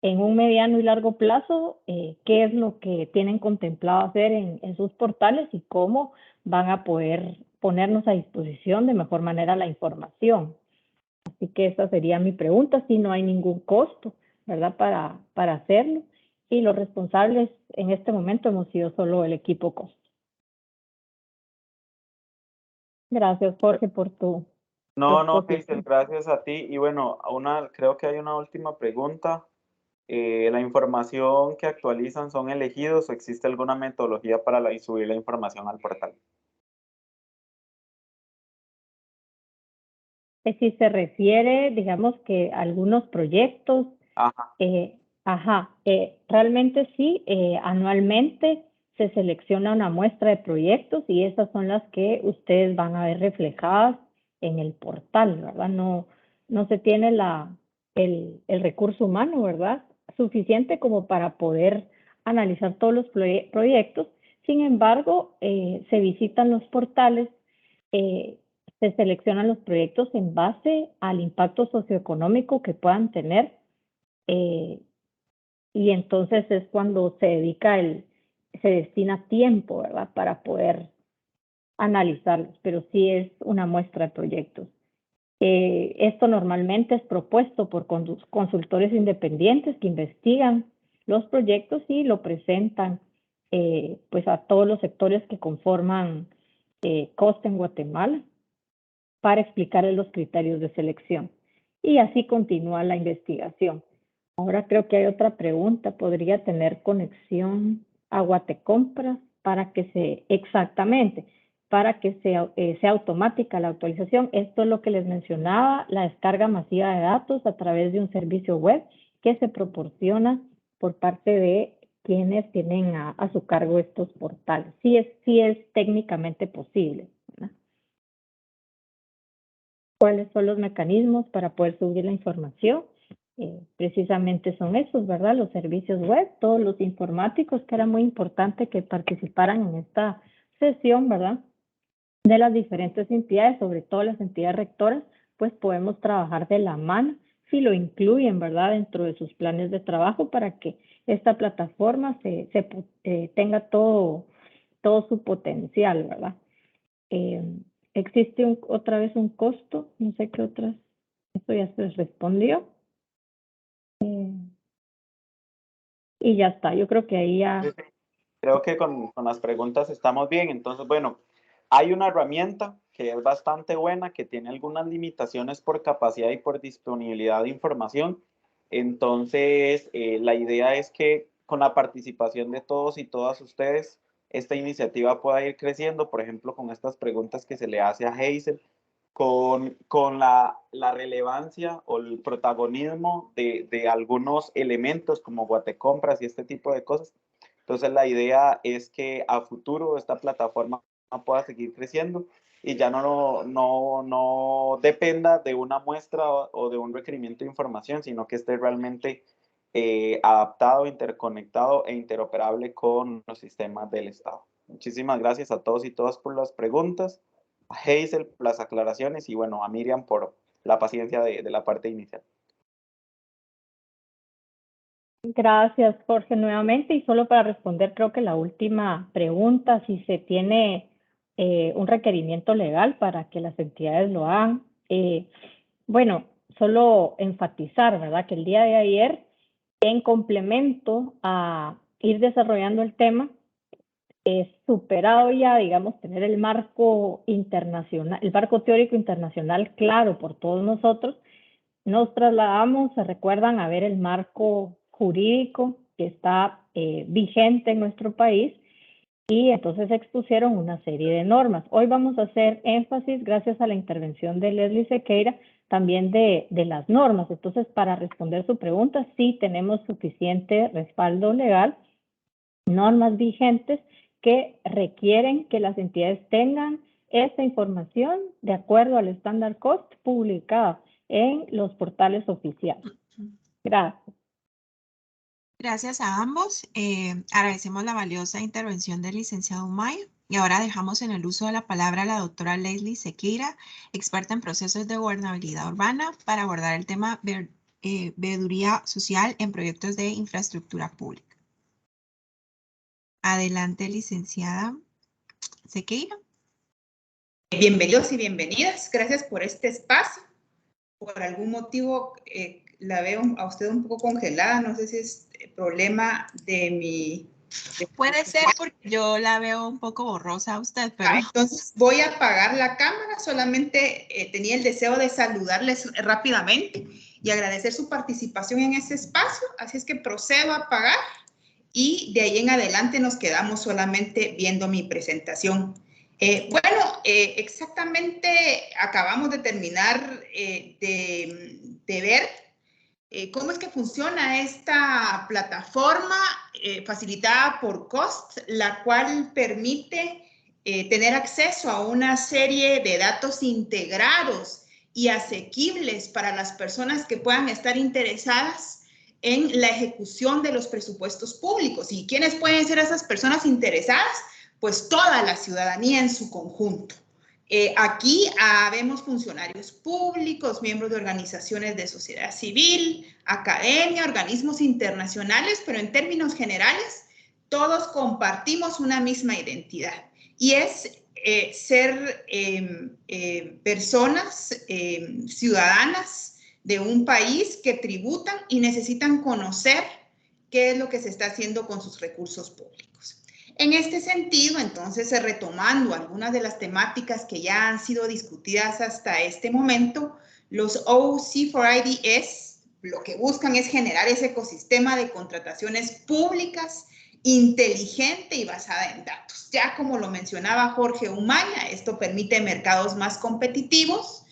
Speaker 4: en un mediano y largo plazo qué es lo que tienen contemplado hacer en sus portales y cómo van a poder ponernos a disposición de mejor manera la información. Así que esa sería mi pregunta, si no hay ningún costo, ¿verdad? Para hacerlo. Y los responsables en este momento hemos sido solo el equipo costo. Gracias, Jorge, por tu...
Speaker 3: No, Hazel, gracias a ti. Y bueno, creo que hay una última pregunta. ¿La información que actualizan son elegidos o existe alguna metodología para subir la información al portal?
Speaker 4: Si se refiere, digamos que a algunos proyectos, realmente sí, anualmente se selecciona una muestra de proyectos y esas son las que ustedes van a ver reflejadas en el portal, ¿verdad? No se tiene el recurso humano, ¿verdad? Suficiente como para poder analizar todos los proyectos. Sin embargo, se visitan los portales, se seleccionan los proyectos en base al impacto socioeconómico que puedan tener, y entonces es cuando se destina tiempo, ¿verdad? Para poder analizarlos, pero sí es una muestra de proyectos. Esto normalmente es propuesto por consultores independientes que investigan los proyectos y lo presentan pues a todos los sectores que conforman COST en Guatemala para explicarles los criterios de selección. Y así continúa la investigación. Ahora creo que hay otra pregunta. ¿Podría tener conexión a Guatecompras para que sea automática la actualización? Esto es lo que les mencionaba, la descarga masiva de datos a través de un servicio web que se proporciona por parte de quienes tienen a su cargo estos portales. Sí es técnicamente posible, ¿verdad? ¿Cuáles son los mecanismos para poder subir la información? Precisamente son esos, ¿verdad? Los servicios web, todos los informáticos, que era muy importante que participaran en esta sesión, ¿verdad? De las diferentes entidades, sobre todo las entidades rectoras, pues podemos trabajar de la mano, si lo incluyen, ¿verdad? Dentro de sus planes de trabajo para que esta plataforma tenga todo su potencial, ¿verdad? Existe otra vez un costo, no sé qué otras, esto ya se respondió. Y ya está, yo creo que ahí ya...
Speaker 3: Creo que con las preguntas estamos bien. Entonces, bueno, hay una herramienta que es bastante buena, que tiene algunas limitaciones por capacidad y por disponibilidad de información. Entonces, la idea es que con la participación de todos y todas ustedes, esta iniciativa pueda ir creciendo, por ejemplo, con estas preguntas que se le hace a Hazel, con la relevancia o el protagonismo de algunos elementos como Guatecompras y este tipo de cosas. Entonces la idea es que a futuro esta plataforma pueda seguir creciendo y ya no dependa de una muestra o de un requerimiento de información, sino que esté realmente adaptado, interconectado e interoperable con los sistemas del Estado. Muchísimas gracias a todos y todas por las preguntas, a Hazel por las aclaraciones y bueno, a Miriam por la paciencia de la parte inicial.
Speaker 4: Gracias, Jorge, nuevamente. Y solo para responder, creo que la última pregunta, si se tiene un requerimiento legal para que las entidades lo hagan. Bueno, solo enfatizar, ¿verdad? Que el día de ayer, en complemento a ir desarrollando el tema, superado ya, digamos, tener el marco internacional, el marco teórico internacional claro por todos nosotros, nos trasladamos, se recuerdan, a ver el marco jurídico que está vigente en nuestro país y entonces expusieron una serie de normas. Hoy vamos a hacer énfasis, gracias a la intervención de Leslie Sequeira, también de las normas. Entonces, para responder su pregunta, sí tenemos suficiente respaldo legal, normas vigentes que requieren que las entidades tengan esta información de acuerdo al estándar COST publicado en los portales oficiales. Gracias.
Speaker 1: Gracias a ambos. Agradecemos la valiosa intervención del licenciado Mayo. Y ahora dejamos en el uso de la palabra a la doctora Leslie Sequeira, experta en procesos de gobernabilidad urbana, para abordar el tema veeduría social en proyectos de infraestructura pública. Adelante, licenciada Sequeira.
Speaker 8: Bienvenidos y bienvenidas. Gracias por este espacio. Por algún motivo la veo a usted un poco congelada. No sé si es problema de mi...
Speaker 1: Puede ser porque yo la veo un poco borrosa a usted, pero...
Speaker 8: entonces voy a apagar la cámara. Solamente tenía el deseo de saludarles rápidamente y agradecer su participación en este espacio. Así es que procedo a apagar y de ahí en adelante nos quedamos solamente viendo mi presentación. Exactamente acabamos de terminar de ver cómo es que funciona esta plataforma facilitada por COST, la cual permite tener acceso a una serie de datos integrados y asequibles para las personas que puedan estar interesadas en la ejecución de los presupuestos públicos. ¿Y quiénes pueden ser esas personas interesadas? Pues toda la ciudadanía en su conjunto. Aquí vemos funcionarios públicos, miembros de organizaciones de sociedad civil, academia, organismos internacionales, pero en términos generales, todos compartimos una misma identidad y es ser personas ciudadanas de un país que tributan y necesitan conocer qué es lo que se está haciendo con sus recursos públicos. En este sentido, entonces, retomando algunas de las temáticas que ya han sido discutidas hasta este momento, los OC4IDS lo que buscan es generar ese ecosistema de contrataciones públicas inteligente y basada en datos. Ya como lo mencionaba Jorge Umaña, esto permite mercados más competitivos,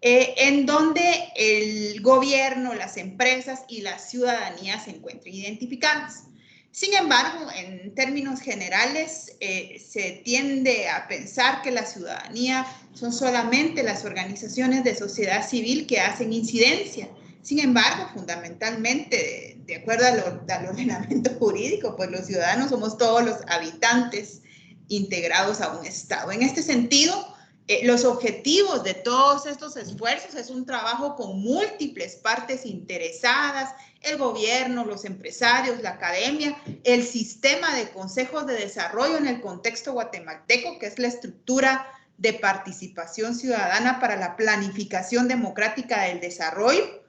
Speaker 8: en donde el gobierno, las empresas y la ciudadanía se encuentren identificadas. Sin embargo, en términos generales, se tiende a pensar que la ciudadanía son solamente las organizaciones de sociedad civil que hacen incidencia. Sin embargo, fundamentalmente, de acuerdo al ordenamiento jurídico, pues los ciudadanos somos todos los habitantes integrados a un Estado. En este sentido, los objetivos de todos estos esfuerzos es un trabajo con múltiples partes interesadas, el gobierno, los empresarios, la academia, el sistema de consejos de desarrollo en el contexto guatemalteco, que es la estructura de participación ciudadana para la planificación democrática del desarrollo.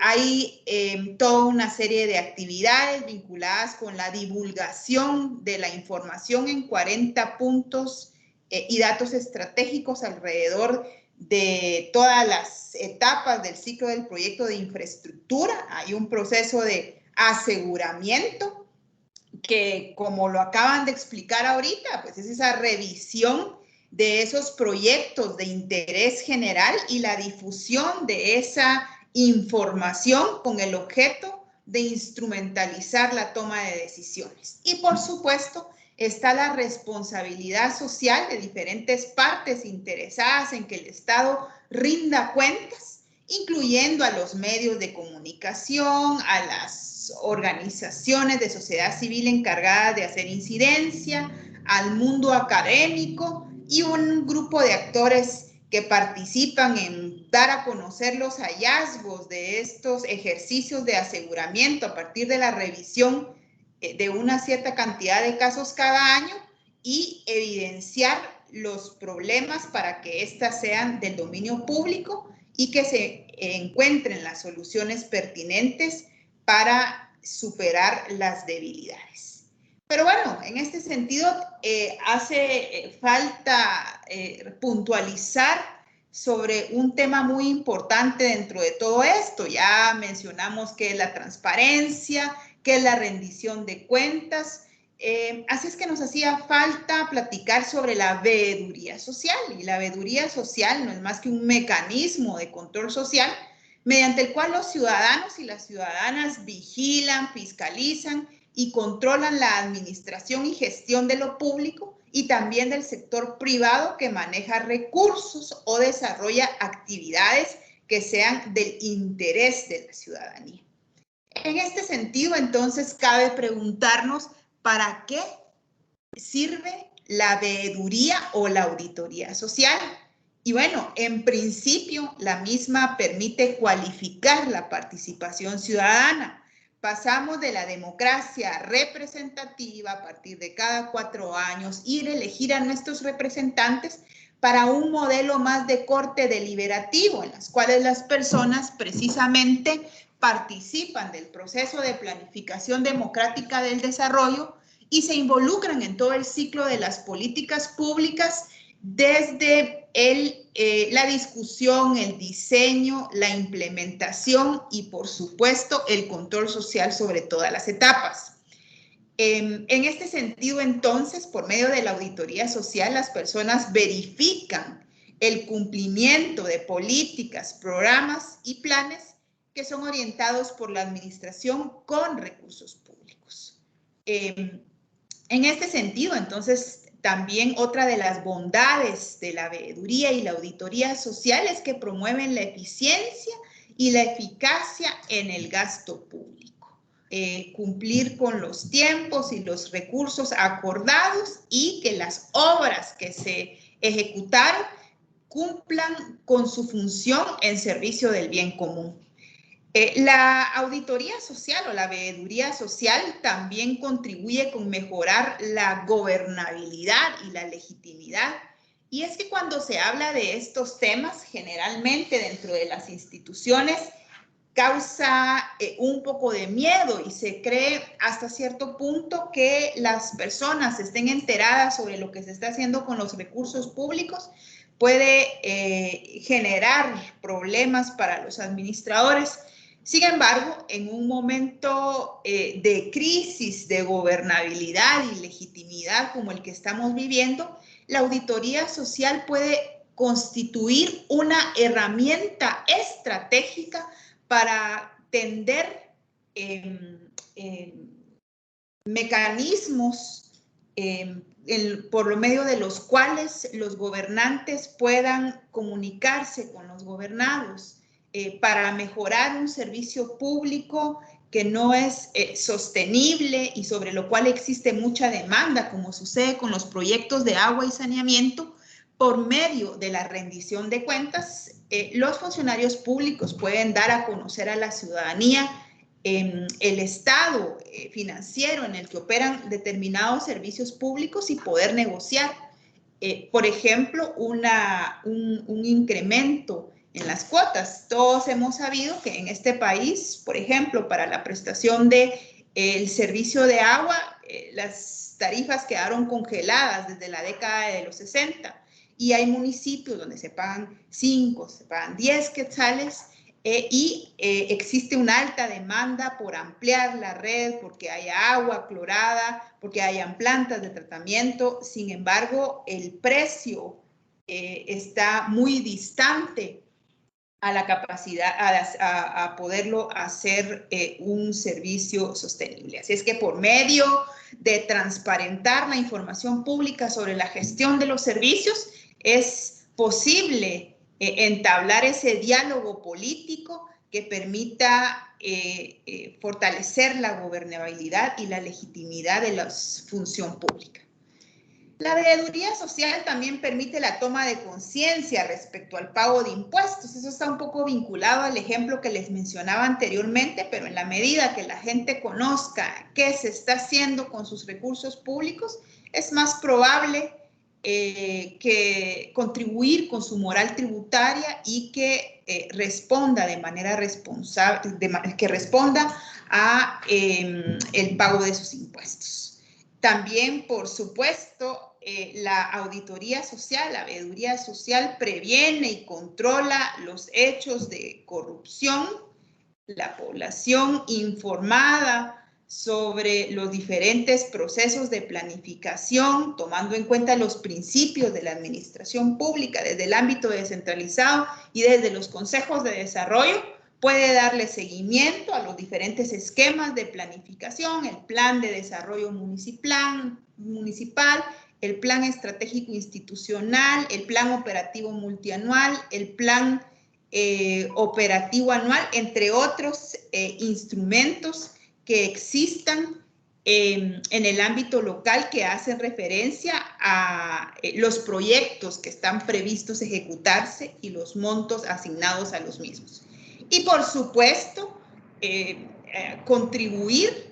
Speaker 8: Hay toda una serie de actividades vinculadas con la divulgación de la información en 40 puntos y datos estratégicos alrededor de todas las etapas del ciclo del proyecto de infraestructura. Hay un proceso de aseguramiento que, como lo acaban de explicar ahorita, pues es esa revisión de esos proyectos de interés general y la difusión de esa información con el objeto de instrumentalizar la toma de decisiones. Y por supuesto, está la responsabilidad social de diferentes partes interesadas en que el Estado rinda cuentas, incluyendo a los medios de comunicación, a las organizaciones de sociedad civil encargadas de hacer incidencia, al mundo académico y un grupo de actores que participan en dar a conocer los hallazgos de estos ejercicios de aseguramiento a partir de la revisión de una cierta cantidad de casos cada año y evidenciar los problemas para que éstas sean del dominio público y que se encuentren las soluciones pertinentes para superar las debilidades. Pero bueno, en este sentido hace falta puntualizar sobre un tema muy importante dentro de todo esto. Ya mencionamos que es la transparencia, que es la rendición de cuentas. Así es que nos hacía falta platicar sobre la veeduría social. Y la veeduría social no es más que un mecanismo de control social mediante el cual los ciudadanos y las ciudadanas vigilan, fiscalizan y controlan la administración y gestión de lo público y también del sector privado que maneja recursos o desarrolla actividades que sean del interés de la ciudadanía. En este sentido, entonces, cabe preguntarnos ¿para qué sirve la veeduría o la auditoría social? Y bueno, en principio, la misma permite cualificar la participación ciudadana. Pasamos de la democracia representativa a partir de cada 4 años, ir a elegir a nuestros representantes para un modelo más de corte deliberativo, en las cuales las personas precisamente participan del proceso de planificación democrática del desarrollo y se involucran en todo el ciclo de las políticas públicas desde la discusión, el diseño, la implementación y, por supuesto, el control social sobre todas las etapas. En este sentido, entonces, por medio de la auditoría social, las personas verifican el cumplimiento de políticas, programas y planes que son orientados por la administración con recursos públicos. En este sentido, entonces, también otra de las bondades de la veeduría y la auditoría social es que promueven la eficiencia y la eficacia en el gasto público. Cumplir con los tiempos y los recursos acordados y que las obras que se ejecutaron cumplan con su función en servicio del bien común. La auditoría social o la veeduría social también contribuye con mejorar la gobernabilidad y la legitimidad. Y es que cuando se habla de estos temas, generalmente dentro de las instituciones, causa un poco de miedo y se cree hasta cierto punto que las personas estén enteradas sobre lo que se está haciendo con los recursos públicos puede generar problemas para los administradores. Sin embargo, en un momento de crisis de gobernabilidad y legitimidad como el que estamos viviendo, la auditoría social puede constituir una herramienta estratégica para tender mecanismos por lo medio de los cuales los gobernantes puedan comunicarse con los gobernados para mejorar un servicio público que no es sostenible y sobre lo cual existe mucha demanda, como sucede con los proyectos de agua y saneamiento. Por medio de la rendición de cuentas, los funcionarios públicos pueden dar a conocer a la ciudadanía el estado financiero en el que operan determinados servicios públicos y poder negociar, por ejemplo, un incremento en las cuotas. Todos hemos sabido que en este país, por ejemplo, para la prestación del servicio de agua, las tarifas quedaron congeladas desde la década de los 60 y hay municipios donde se pagan 5, se pagan 10 quetzales existe una alta demanda por ampliar la red, porque haya agua clorada, porque hayan plantas de tratamiento. Sin embargo, el precio está muy distante a la capacidad, a poderlo hacer un servicio sostenible. Así es que por medio de transparentar la información pública sobre la gestión de los servicios, es posible entablar ese diálogo político que permita fortalecer la gobernabilidad y la legitimidad de la función pública. La veeduría social también permite la toma de conciencia respecto al pago de impuestos. Eso está un poco vinculado al ejemplo que les mencionaba anteriormente, pero en la medida que la gente conozca qué se está haciendo con sus recursos públicos, es más probable que contribuir con su moral tributaria y que responda de manera responsable, que responda a el pago de sus impuestos. También, por supuesto, la auditoría social, la veeduría social previene y controla los hechos de corrupción. La población informada sobre los diferentes procesos de planificación, tomando en cuenta los principios de la administración pública desde el ámbito descentralizado y desde los consejos de desarrollo, puede darle seguimiento a los diferentes esquemas de planificación, el plan de desarrollo municipal, el plan estratégico institucional, el plan operativo multianual, el plan operativo anual, entre otros instrumentos que existan en el ámbito local que hacen referencia a los proyectos que están previstos ejecutarse y los montos asignados a los mismos. Y por supuesto, contribuir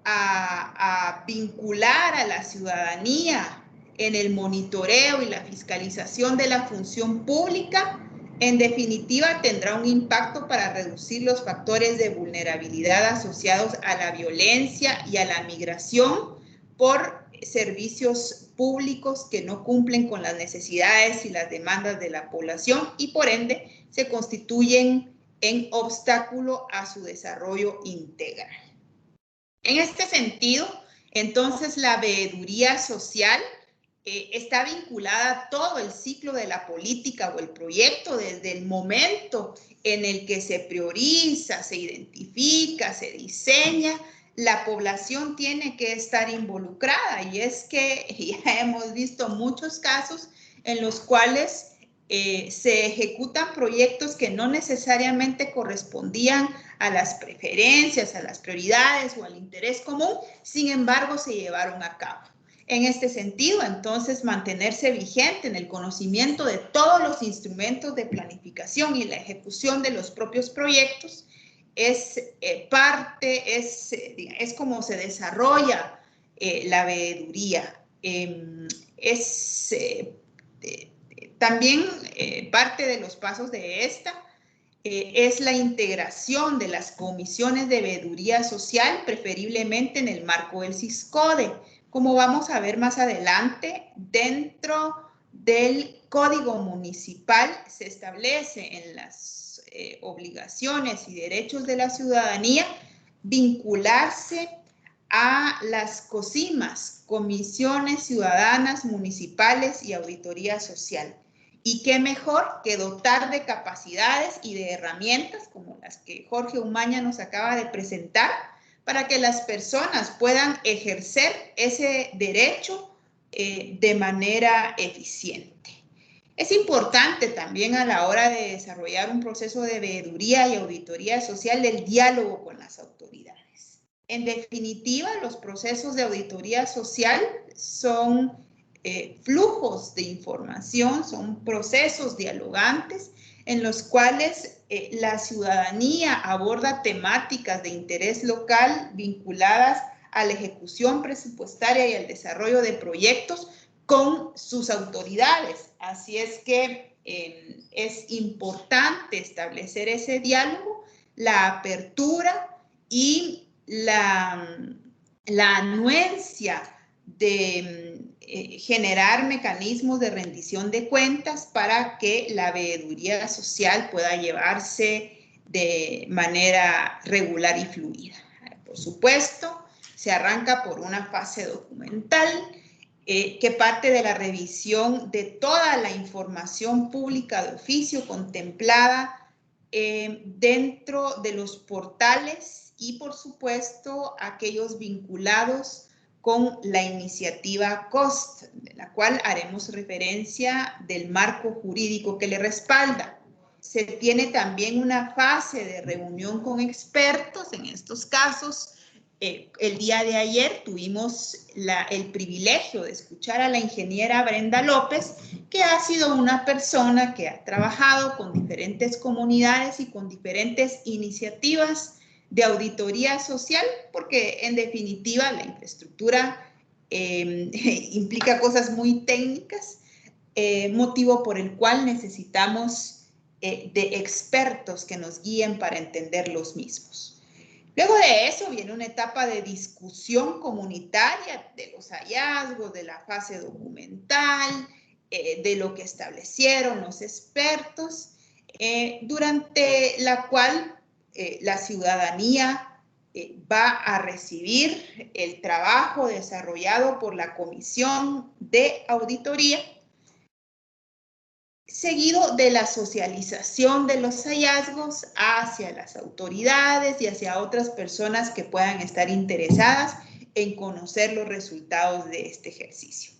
Speaker 8: a vincular a la ciudadanía en el monitoreo y la fiscalización de la función pública. En definitiva, tendrá un impacto para reducir los factores de vulnerabilidad asociados a la violencia y a la migración por servicios públicos que no cumplen con las necesidades y las demandas de la población y por ende se constituyen en obstáculo a su desarrollo integral. En este sentido, entonces la veeduría social está vinculada a todo el ciclo de la política o el proyecto desde el momento en el que se prioriza, se identifica, se diseña la población tiene que estar involucrada, y es que ya hemos visto muchos casos en los cuales se ejecutan proyectos que no necesariamente correspondían a las preferencias, a las prioridades o al interés común, sin embargo se llevaron a cabo. En este sentido, entonces, mantenerse vigente en el conocimiento de todos los instrumentos de planificación y la ejecución de los propios proyectos es como se desarrolla la veeduría. También parte de los pasos de esta es la integración de las comisiones de veeduría social, preferiblemente en el marco del CISCODE. Como vamos a ver más adelante, dentro del Código Municipal se establece en las obligaciones y derechos de la ciudadanía vincularse a las COCIMAS, Comisiones Ciudadanas Municipales y Auditoría Social. Y qué mejor que dotar de capacidades y de herramientas como las que Jorge Umaña nos acaba de presentar para que las personas puedan ejercer ese derecho de manera eficiente. Es importante también a la hora de desarrollar un proceso de veeduría y auditoría social el diálogo con las autoridades. En definitiva, los procesos de auditoría social son flujos de información, son procesos dialogantes en los cuales la ciudadanía aborda temáticas de interés local vinculadas a la ejecución presupuestaria y al desarrollo de proyectos con sus autoridades. Así es que es importante establecer ese diálogo, la apertura y la anuencia de generar mecanismos de rendición de cuentas para que la veeduría social pueda llevarse de manera regular y fluida. Por supuesto, se arranca por una fase documental que parte de la revisión de toda la información pública de oficio contemplada dentro de los portales y, por supuesto, aquellos vinculados con la iniciativa COST, de la cual haremos referencia del marco jurídico que le respalda. Se tiene también una fase de reunión con expertos. En estos casos, el día de ayer tuvimos el privilegio de escuchar a la ingeniera Brenda López, que ha sido una persona que ha trabajado con diferentes comunidades y con diferentes iniciativas de auditoría social, porque en definitiva la infraestructura implica cosas muy técnicas, motivo por el cual necesitamos de expertos que nos guíen para entender los mismos. Luego de eso viene una etapa de discusión comunitaria de los hallazgos, de la fase documental, de lo que establecieron los expertos, durante la cual la ciudadanía va a recibir el trabajo desarrollado por la Comisión de Auditoría, seguido de la socialización de los hallazgos hacia las autoridades y hacia otras personas que puedan estar interesadas en conocer los resultados de este ejercicio.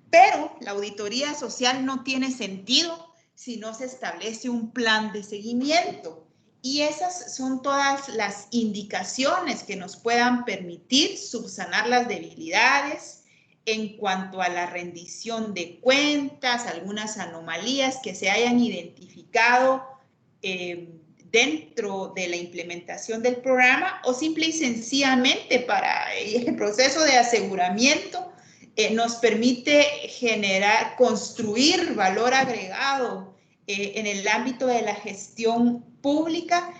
Speaker 8: Pero la auditoría social no tiene sentido si no se establece un plan de seguimiento. Y esas son todas las indicaciones que nos puedan permitir subsanar las debilidades en cuanto a la rendición de cuentas, algunas anomalías que se hayan identificado dentro de la implementación del programa, o simple y sencillamente para el proceso de aseguramiento nos permite construir valor agregado en el ámbito de la gestión pública,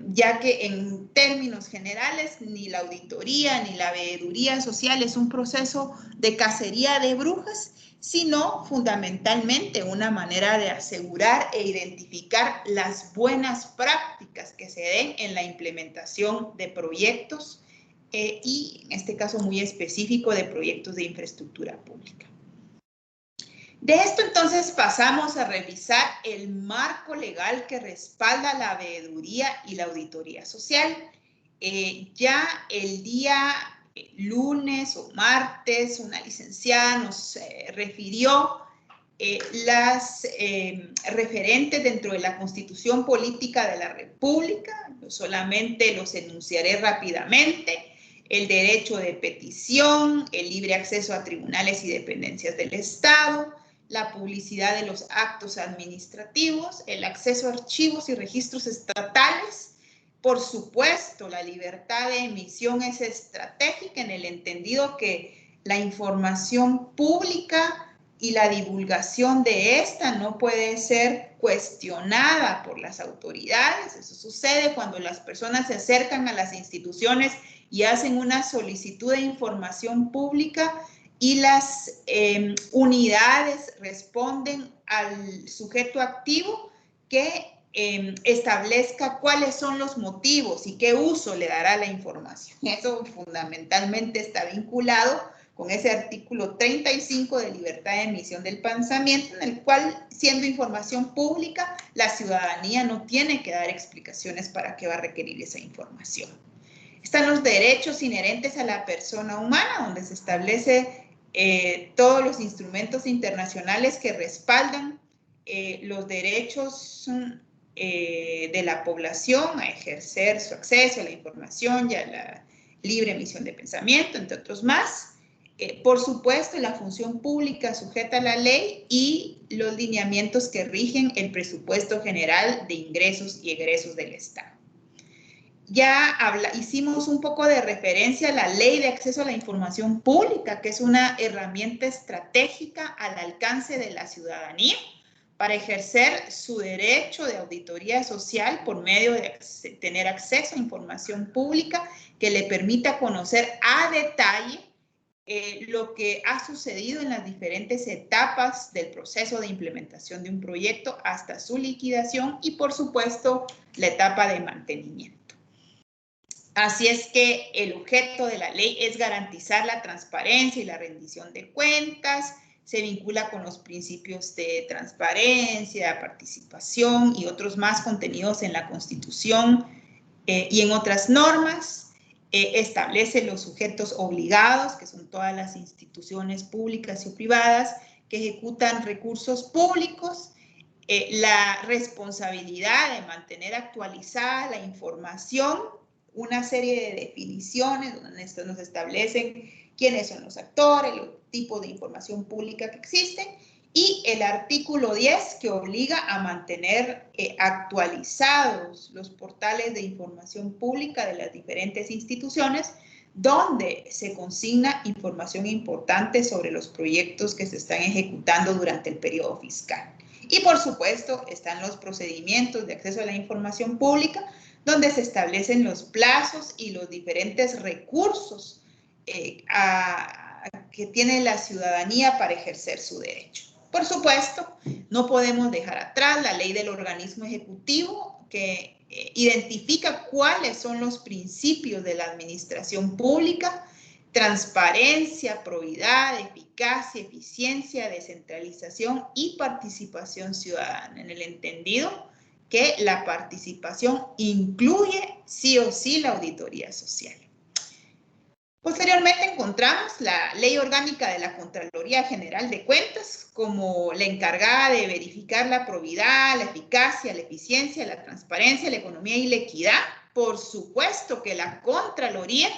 Speaker 8: ya que en términos generales ni la auditoría ni la veeduría social es un proceso de cacería de brujas, sino fundamentalmente una manera de asegurar e identificar las buenas prácticas que se den en la implementación de proyectos y en este caso muy específico de proyectos de infraestructura pública. De esto entonces pasamos a revisar el marco legal que respalda la veeduría y la auditoría social. ya el día lunes o martes, una licenciada nos refirió las referentes dentro de la Constitución Política de la República. Yo solamente los enunciaré rápidamente. El derecho de petición, el libre acceso a tribunales y dependencias del Estado, la publicidad de los actos administrativos, el acceso a archivos y registros estatales. Por supuesto, la libertad de emisión es estratégica en el entendido que la información pública y la divulgación de esta no puede ser cuestionada por las autoridades. Eso sucede cuando las personas se acercan a las instituciones y hacen una solicitud de información pública y las unidades responden al sujeto activo que establezca cuáles son los motivos y qué uso le dará la información. Eso fundamentalmente está vinculado con ese artículo 35 de libertad de emisión del pensamiento, en el cual, siendo información pública, la ciudadanía no tiene que dar explicaciones para qué va a requerir esa información. Están los derechos inherentes a la persona humana, donde se establece todos los instrumentos internacionales que respaldan los derechos de la población a ejercer su acceso a la información y a la libre emisión de pensamiento, entre otros más. Por supuesto, la función pública sujeta a la ley y los lineamientos que rigen el presupuesto general de ingresos y egresos del Estado. Ya hicimos un poco de referencia a la Ley de Acceso a la Información Pública, que es una herramienta estratégica al alcance de la ciudadanía para ejercer su derecho de auditoría social por medio de tener acceso a información pública que le permita conocer a detalle lo que ha sucedido en las diferentes etapas del proceso de implementación de un proyecto hasta su liquidación y, por supuesto, la etapa de mantenimiento. Así es que el objeto de la ley es garantizar la transparencia y la rendición de cuentas. Se vincula con los principios de transparencia, participación y otros más contenidos en la Constitución y en otras normas. Establece los sujetos obligados, que son todas las instituciones públicas y privadas que ejecutan recursos públicos, la responsabilidad de mantener actualizada la información, una serie de definiciones donde nos establecen quiénes son los actores, los tipos de información pública que existen, y el artículo 10 que obliga a mantener actualizados los portales de información pública de las diferentes instituciones donde se consigna información importante sobre los proyectos que se están ejecutando durante el periodo fiscal. Y por supuesto están los procedimientos de acceso a la información pública donde se establecen los plazos y los diferentes recursos que tiene la ciudadanía para ejercer su derecho. Por supuesto, no podemos dejar atrás la ley del organismo ejecutivo que identifica cuáles son los principios de la administración pública: transparencia, probidad, eficacia, eficiencia, descentralización y participación ciudadana, en el entendido que la participación incluye sí o sí la auditoría social. Posteriormente encontramos la Ley Orgánica de la Contraloría General de Cuentas como la encargada de verificar la probidad, la eficacia, la eficiencia, la transparencia, la economía y la equidad. Por supuesto que la Contraloría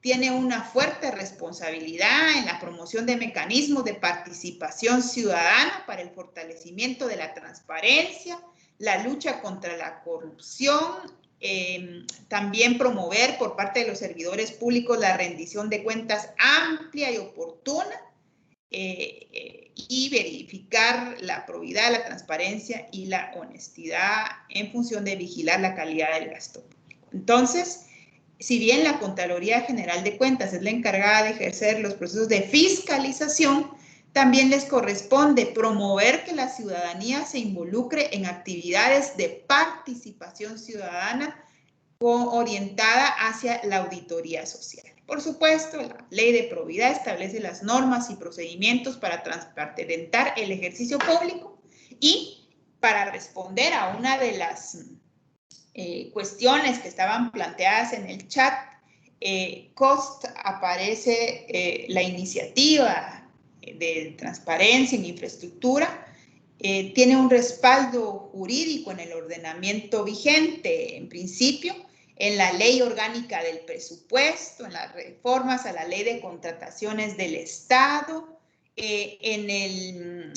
Speaker 8: tiene una fuerte responsabilidad en la promoción de mecanismos de participación ciudadana para el fortalecimiento de la transparencia, la lucha contra la corrupción, también promover por parte de los servidores públicos la rendición de cuentas amplia y oportuna y verificar la probidad, la transparencia y la honestidad en función de vigilar la calidad del gasto público. Entonces, si bien la Contraloría General de Cuentas es la encargada de ejercer los procesos de fiscalización, también les corresponde promover que la ciudadanía se involucre en actividades de participación ciudadana orientada hacia la auditoría social. Por supuesto, la Ley de Probidad establece las normas y procedimientos para transparentar el ejercicio público y para responder a una de las cuestiones que estaban planteadas en el chat, COST aparece la iniciativa de transparencia en infraestructura, tiene un respaldo jurídico en el ordenamiento vigente, en principio, en la Ley Orgánica del Presupuesto, en las reformas a la Ley de Contrataciones del Estado, en el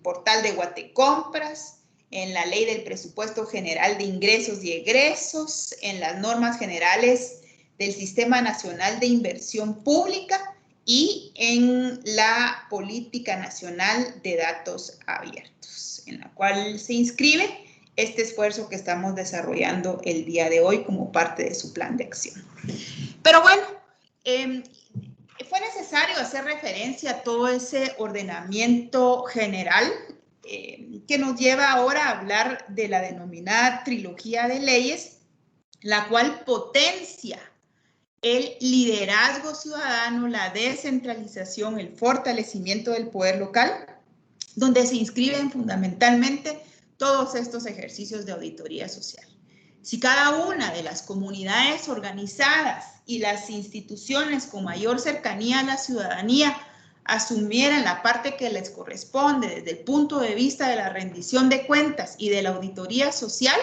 Speaker 8: portal de Guatecompras, en la Ley del Presupuesto General de Ingresos y Egresos, en las normas generales del Sistema Nacional de Inversión Pública y en la Política Nacional de Datos Abiertos, en la cual se inscribe este esfuerzo que estamos desarrollando el día de hoy como parte de su plan de acción. Pero bueno, fue necesario hacer referencia a todo ese ordenamiento general que nos lleva ahora a hablar de la denominada trilogía de leyes, la cual potencia el liderazgo ciudadano, la descentralización, el fortalecimiento del poder local, donde se inscriben fundamentalmente todos estos ejercicios de auditoría social. Si cada una de las comunidades organizadas y las instituciones con mayor cercanía a la ciudadanía asumieran la parte que les corresponde desde el punto de vista de la rendición de cuentas y de la auditoría social,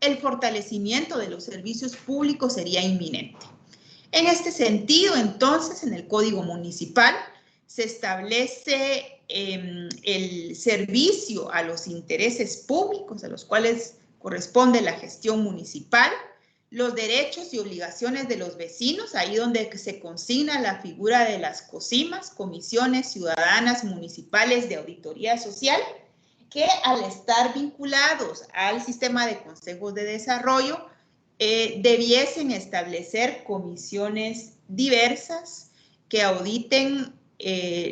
Speaker 8: el fortalecimiento de los servicios públicos sería inminente. En este sentido, entonces, en el Código Municipal se establece el servicio a los intereses públicos a los cuales corresponde la gestión municipal, los derechos y obligaciones de los vecinos, ahí donde se consigna la figura de las COCIMAS, Comisiones Ciudadanas Municipales de Auditoría Social, que al estar vinculados al sistema de consejos de desarrollo, debiesen establecer comisiones diversas que auditen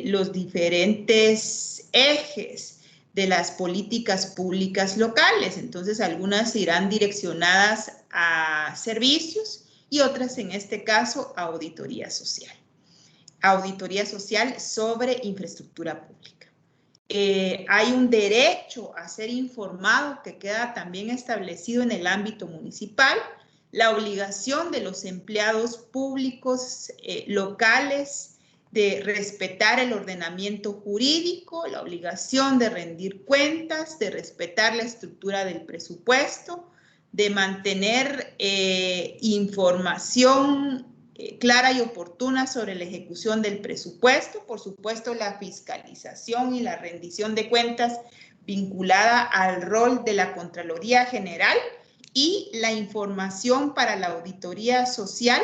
Speaker 8: los diferentes ejes de las políticas públicas locales. Entonces, algunas irán direccionadas a servicios y otras, en este caso, a auditoría social. Auditoría social sobre infraestructura pública. Hay un derecho a ser informado que queda también establecido en el ámbito municipal, la obligación de los empleados públicos locales de respetar el ordenamiento jurídico, la obligación de rendir cuentas, de respetar la estructura del presupuesto, de mantener información clara y oportuna sobre la ejecución del presupuesto, por supuesto la fiscalización y la rendición de cuentas vinculada al rol de la Contraloría General y la información para la auditoría social,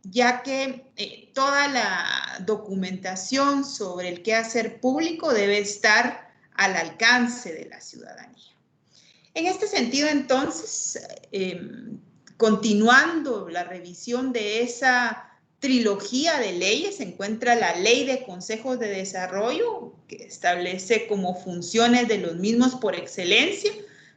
Speaker 8: ya que toda la documentación sobre el quehacer público debe estar al alcance de la ciudadanía. En este sentido, entonces, continuando la revisión de esa trilogía de leyes, se encuentra la Ley de Consejos de Desarrollo, que establece como funciones de los mismos por excelencia,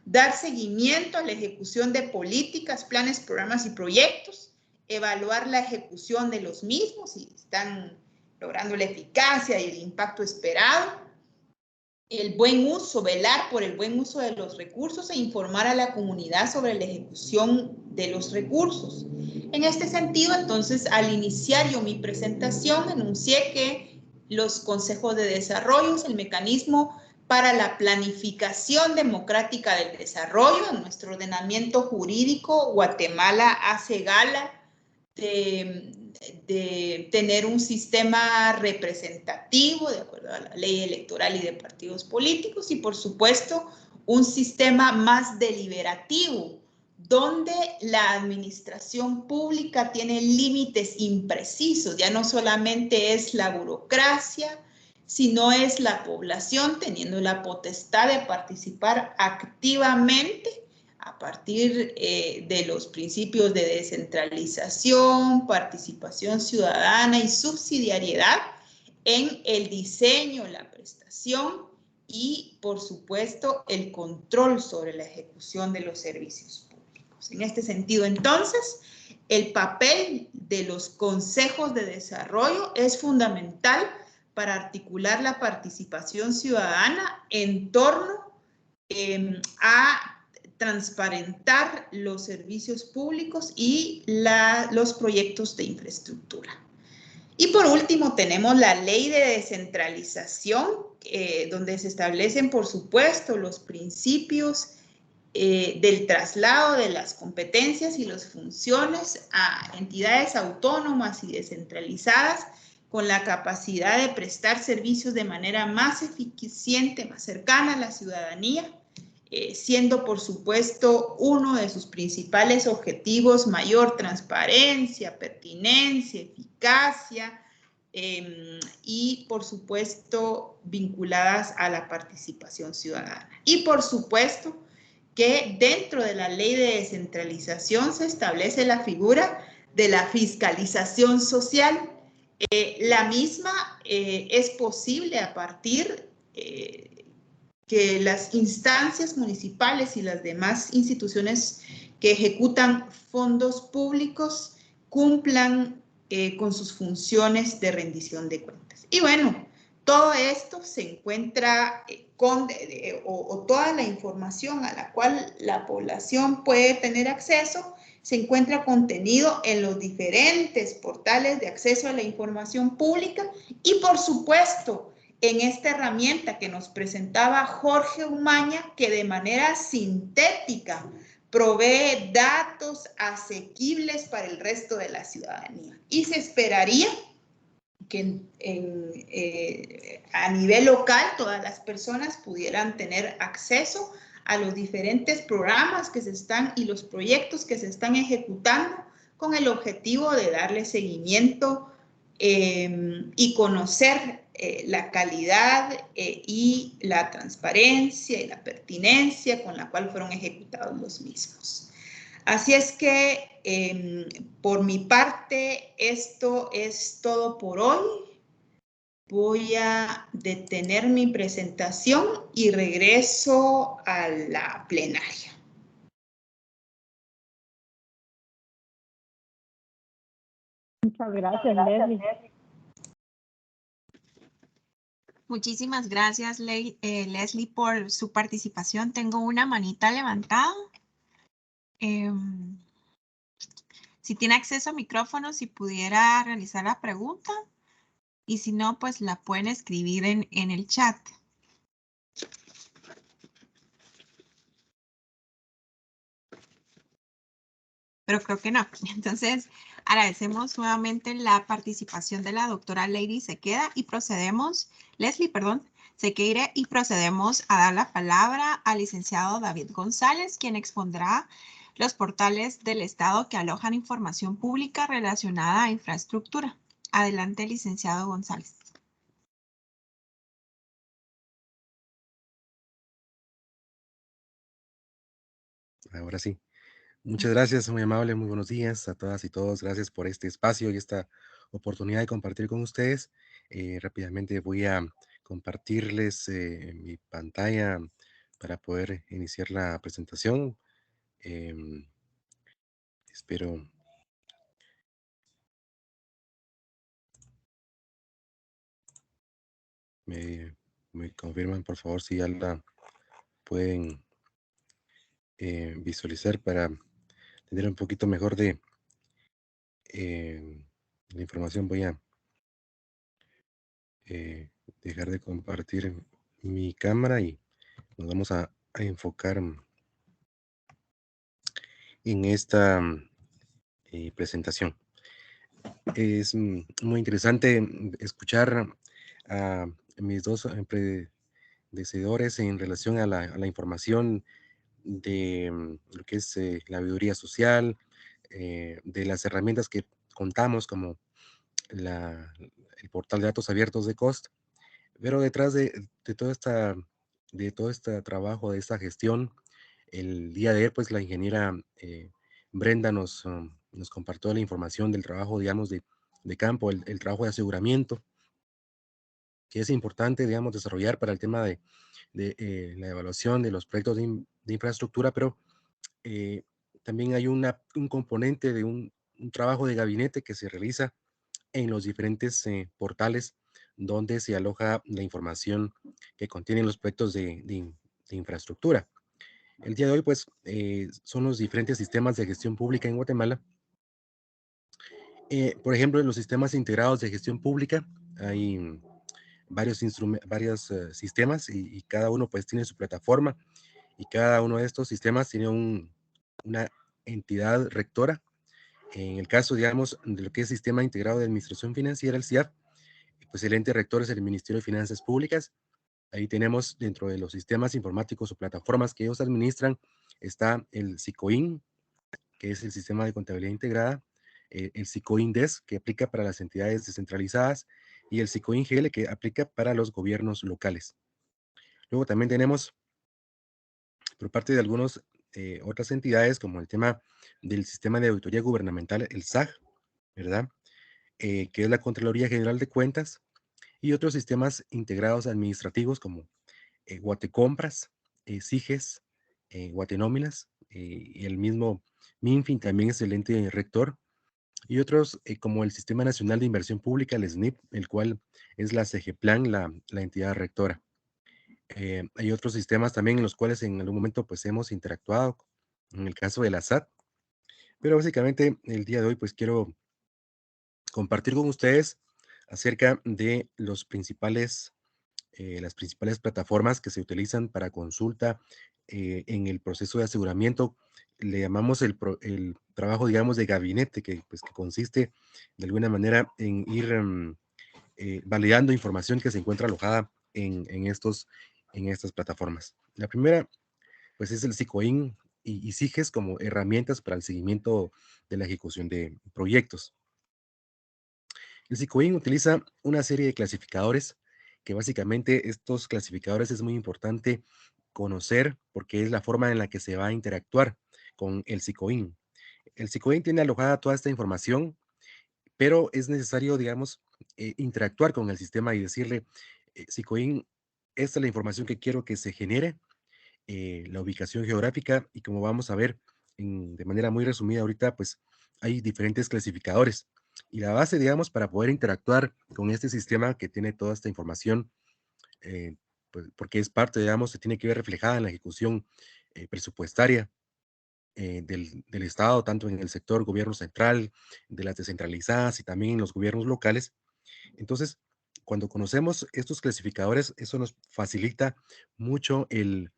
Speaker 8: dar seguimiento a la ejecución de políticas, planes, programas y proyectos, evaluar la ejecución de los mismos, si están logrando la eficacia y el impacto esperado, el buen uso, velar por el buen uso de los recursos e informar a la comunidad sobre la ejecución de los recursos. En este sentido, entonces, al iniciar yo mi presentación, enuncié que los consejos de desarrollo es el mecanismo para la planificación democrática del desarrollo. En nuestro ordenamiento jurídico, Guatemala hace gala de tener un sistema representativo de acuerdo a la ley electoral y de partidos políticos y, por supuesto, un sistema más deliberativo donde la administración pública tiene límites imprecisos. Ya no solamente es la burocracia, sino es la población teniendo la potestad de participar activamente a partir de los principios de descentralización, participación ciudadana y subsidiariedad en el diseño, la prestación y, por supuesto, el control sobre la ejecución de los servicios públicos. En este sentido, entonces, el papel de los consejos de desarrollo es fundamental para articular la participación ciudadana en torno a transparentar los servicios públicos y los proyectos de infraestructura. Y por último tenemos la ley de descentralización, donde se establecen, por supuesto, los principios del traslado de las competencias y las funciones a entidades autónomas y descentralizadas con la capacidad de prestar servicios de manera más eficiente, más cercana a la ciudadanía, siendo, por supuesto, uno de sus principales objetivos mayor transparencia, pertinencia, eficacia y, por supuesto, vinculadas a la participación ciudadana. Y, por supuesto, que dentro de la ley de descentralización se establece la figura de la fiscalización social. La misma es posible a partir que las instancias municipales y las demás instituciones que ejecutan fondos públicos cumplan con sus funciones de rendición de cuentas. Y bueno, todo esto se encuentra o toda la información a la cual la población puede tener acceso se encuentra contenido en los diferentes portales de acceso a la información pública y, por supuesto, en esta herramienta que nos presentaba Jorge Umaña, que de manera sintética provee datos asequibles para el resto de la ciudadanía. Y se esperaría que a nivel local todas las personas pudieran tener acceso a los diferentes programas que se están y los proyectos que se están ejecutando con el objetivo de darle seguimiento y conocer la calidad y la transparencia y la pertinencia con la cual fueron ejecutados los mismos. Así es que por mi parte esto es todo por hoy. Voy a detener mi presentación y regreso a la plenaria.
Speaker 4: Muchas gracias, Leslie.
Speaker 1: Muchísimas gracias, Leslie, por su participación. Tengo una manita levantada. Si tiene acceso a micrófono, si pudiera realizar la pregunta. Y si no, pues la pueden escribir en el chat. Pero creo que no. Entonces, agradecemos nuevamente la participación de la doctora Leslie Sequeira y procedemos, Sequeira, y procedemos a dar la palabra al licenciado David González, quien expondrá los portales del Estado que alojan información pública relacionada a infraestructura. Adelante, licenciado González.
Speaker 9: Ahora sí. Muchas gracias, muy amable, muy buenos días a todas y todos. Gracias por este espacio y esta oportunidad de compartir con ustedes. Rápidamente voy a compartirles mi pantalla para poder iniciar la presentación. Espero. Me confirman, por favor, si ya la pueden visualizar para tener un poquito mejor de la información. Voy a dejar de compartir mi cámara y nos vamos a enfocar en esta presentación. Es muy interesante escuchar a mis dos predecesores en relación a la información de lo que es la veeduría social, de las herramientas que contamos como el portal de datos abiertos de COST, pero detrás de todo este trabajo, de esta gestión, el día de ayer, pues la ingeniera Brenda nos compartió la información del trabajo, digamos, de campo, el trabajo de aseguramiento, que es importante, digamos, desarrollar para el tema de la evaluación de los proyectos de infraestructura, pero también hay un componente de un trabajo de gabinete que se realiza en los diferentes portales donde se aloja la información que contienen los proyectos de infraestructura. El día de hoy, pues, son los diferentes sistemas de gestión pública en Guatemala. Por ejemplo, en los sistemas integrados de gestión pública hay varios sistemas y cada uno pues tiene su plataforma y cada uno de estos sistemas tiene una entidad rectora. En el caso, digamos, de lo que es Sistema Integrado de Administración Financiera, el SIAF, pues el ente rector es el Ministerio de Finanzas Públicas. Ahí tenemos dentro de los sistemas informáticos o plataformas que ellos administran, está el SICOIN, que es el Sistema de Contabilidad Integrada, el SICOIN-DES, que aplica para las entidades descentralizadas, y el SICOIN-GL, que aplica para los gobiernos locales. Luego también tenemos, por parte de algunas otras entidades, como el tema del Sistema de Auditoría Gubernamental, el SAG, ¿verdad? Que es la Contraloría General de Cuentas, y otros sistemas integrados administrativos como Guatecompras, SIGES, Guatenóminas, y el mismo MINFIN también es el ente rector, y otros como el Sistema Nacional de Inversión Pública, el SNIP, el cual es la CEGEPLAN, la entidad rectora. Hay otros sistemas también en los cuales en algún momento pues hemos interactuado, en el caso de la SAT, pero básicamente el día de hoy pues quiero compartir con ustedes acerca de las principales plataformas que se utilizan para consulta en el proceso de aseguramiento. Le llamamos el trabajo, digamos, de gabinete, que consiste de alguna manera en ir validando información que se encuentra alojada en estas plataformas. La primera, pues, es el SICOIN y SIGES como herramientas para el seguimiento de la ejecución de proyectos. El SICOIN utiliza una serie de clasificadores que básicamente estos clasificadores es muy importante conocer porque es la forma en la que se va a interactuar con el SICOIN. El SICOIN tiene alojada toda esta información, pero es necesario, digamos, interactuar con el sistema y decirle, SICOIN, esta es la información que quiero que se genere, la ubicación geográfica, y como vamos a ver de manera muy resumida ahorita, pues hay diferentes clasificadores. Y la base, digamos, para poder interactuar con este sistema que tiene toda esta información, pues, porque es parte, digamos, se tiene que ver reflejada en la ejecución presupuestaria del Estado, tanto en el sector gobierno central, de las descentralizadas y también en los gobiernos locales. Entonces, cuando conocemos estos clasificadores, eso nos facilita mucho el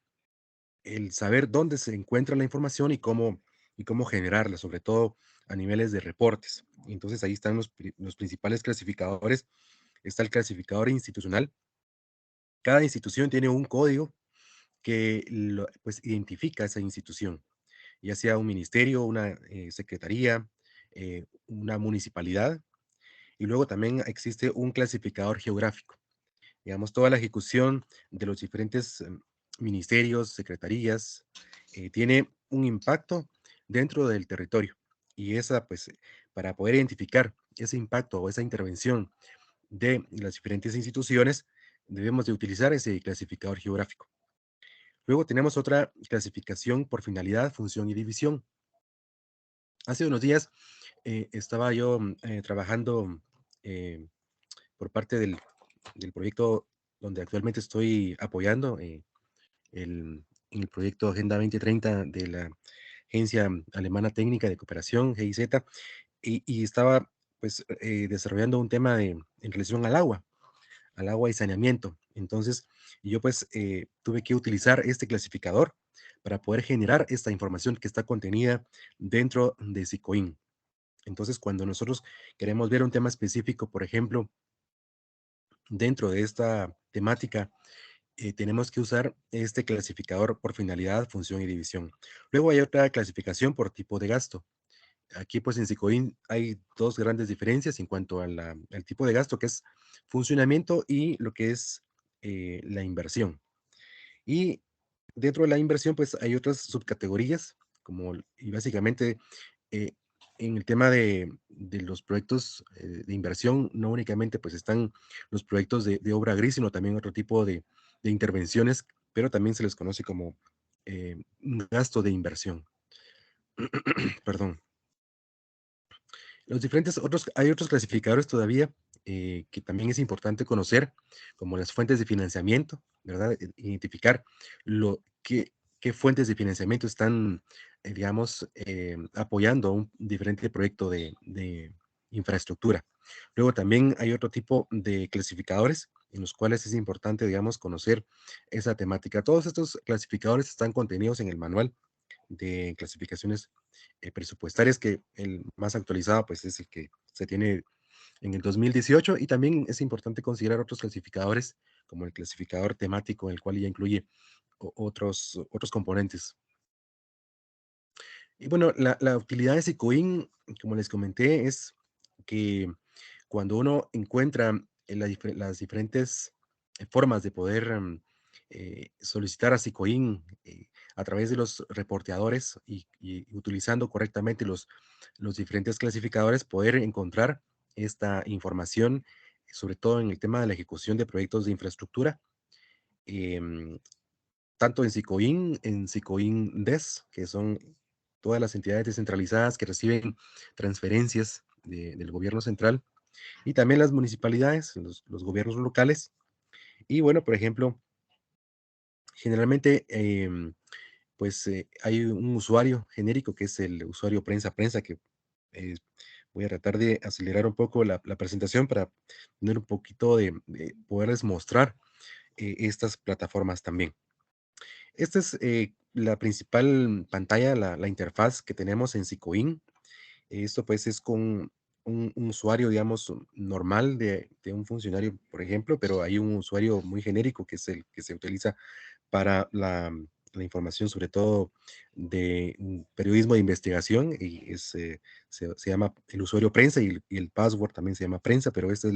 Speaker 9: saber dónde se encuentra la información y cómo generarla, sobre todo a niveles de reportes. Entonces, ahí están los principales clasificadores. Está el clasificador institucional. Cada institución tiene un código que pues, identifica esa institución, ya sea un ministerio, una secretaría, una municipalidad, y luego también existe un clasificador geográfico. Digamos, toda la ejecución de los diferentes ministerios, secretarías, tiene un impacto dentro del territorio. Y pues, para poder identificar ese impacto o esa intervención de las diferentes instituciones, debemos de utilizar ese clasificador geográfico. Luego tenemos otra clasificación por finalidad, función y división. Hace unos días estaba yo trabajando por parte del proyecto donde actualmente estoy apoyando, el proyecto Agenda 2030 de la Agencia Alemana Técnica de Cooperación, GIZ, y estaba pues desarrollando un tema en relación al agua y saneamiento. Entonces, yo pues tuve que utilizar este clasificador para poder generar esta información que está contenida dentro de SICOIN. Entonces, cuando nosotros queremos ver un tema específico, por ejemplo, dentro de esta temática, tenemos que usar este clasificador por finalidad, función y división. Luego hay otra clasificación por tipo de gasto. Aquí pues en SICOIN hay dos grandes diferencias en cuanto al tipo de gasto, que es funcionamiento y lo que es la inversión. Y dentro de la inversión pues hay otras subcategorías, y básicamente en el tema de los proyectos de inversión, no únicamente pues están los proyectos de obra gris, sino también otro tipo de intervenciones, pero también se les conoce como un gasto de inversión. Perdón. Hay otros clasificadores todavía que también es importante conocer, como las fuentes de financiamiento, ¿verdad? Identificar qué qué fuentes de financiamiento están, digamos, apoyando un diferente proyecto de infraestructura. Luego también hay otro tipo de clasificadores en los cuales es importante, digamos, conocer esa temática. Todos estos clasificadores están contenidos en el manual de clasificaciones presupuestarias, que el más actualizado pues es el que se tiene en el 2018, y también es importante considerar otros clasificadores como el clasificador temático, en el cual ya incluye otros componentes. Y bueno, la utilidad de SICOIN, como les comenté, es que cuando uno encuentra las diferentes formas de poder solicitar a SICOIN a través de los reporteadores y utilizando correctamente los diferentes clasificadores, poder encontrar esta información, sobre todo en el tema de la ejecución de proyectos de infraestructura, em, tanto en SICOIN DES, que son todas las entidades descentralizadas que reciben transferencias del gobierno central, y también las municipalidades, los gobiernos locales. Y bueno, por ejemplo, generalmente pues hay un usuario genérico que es el usuario prensa, que eh, voy a tratar de acelerar un poco la presentación para tener un poquito de poderles mostrar estas plataformas también. Esta es la principal pantalla, la interfaz que tenemos en SICOIN. Esto pues es con un usuario, digamos, normal de un funcionario, por ejemplo, pero hay un usuario muy genérico que es el que se utiliza para la información, sobre todo de periodismo de investigación, y se llama el usuario prensa, y el password también se llama prensa, pero esta es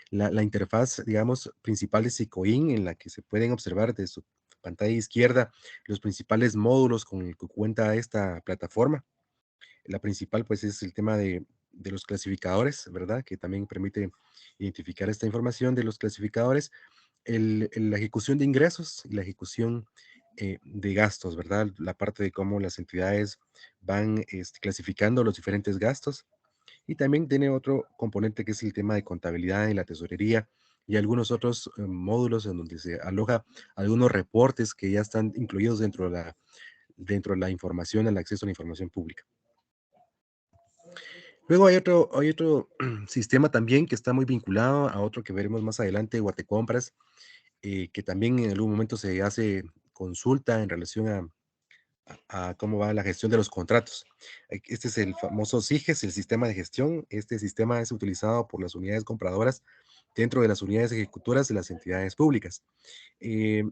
Speaker 9: la interfaz, digamos, principal de SICOIN, en la que se pueden observar de su pantalla izquierda los principales módulos con el que cuenta esta plataforma. La principal, pues, es el tema de los clasificadores, ¿verdad? Que también permite identificar esta información de los clasificadores, la ejecución de ingresos y la ejecución de gastos, ¿verdad? La parte de cómo las entidades van clasificando los diferentes gastos. Y también tiene otro componente que es el tema de contabilidad en la tesorería y algunos otros módulos en donde se aloja algunos reportes que ya están incluidos dentro de la información, el acceso a la información pública. Luego hay otro sistema también que está muy vinculado a otro que veremos más adelante, Guatecompras, que también en algún momento se hace consulta en relación a cómo va la gestión de los contratos. Este es el famoso SIGES, el sistema de gestión. Este sistema es utilizado por las unidades compradoras dentro de las unidades ejecutoras de las entidades públicas. Eh,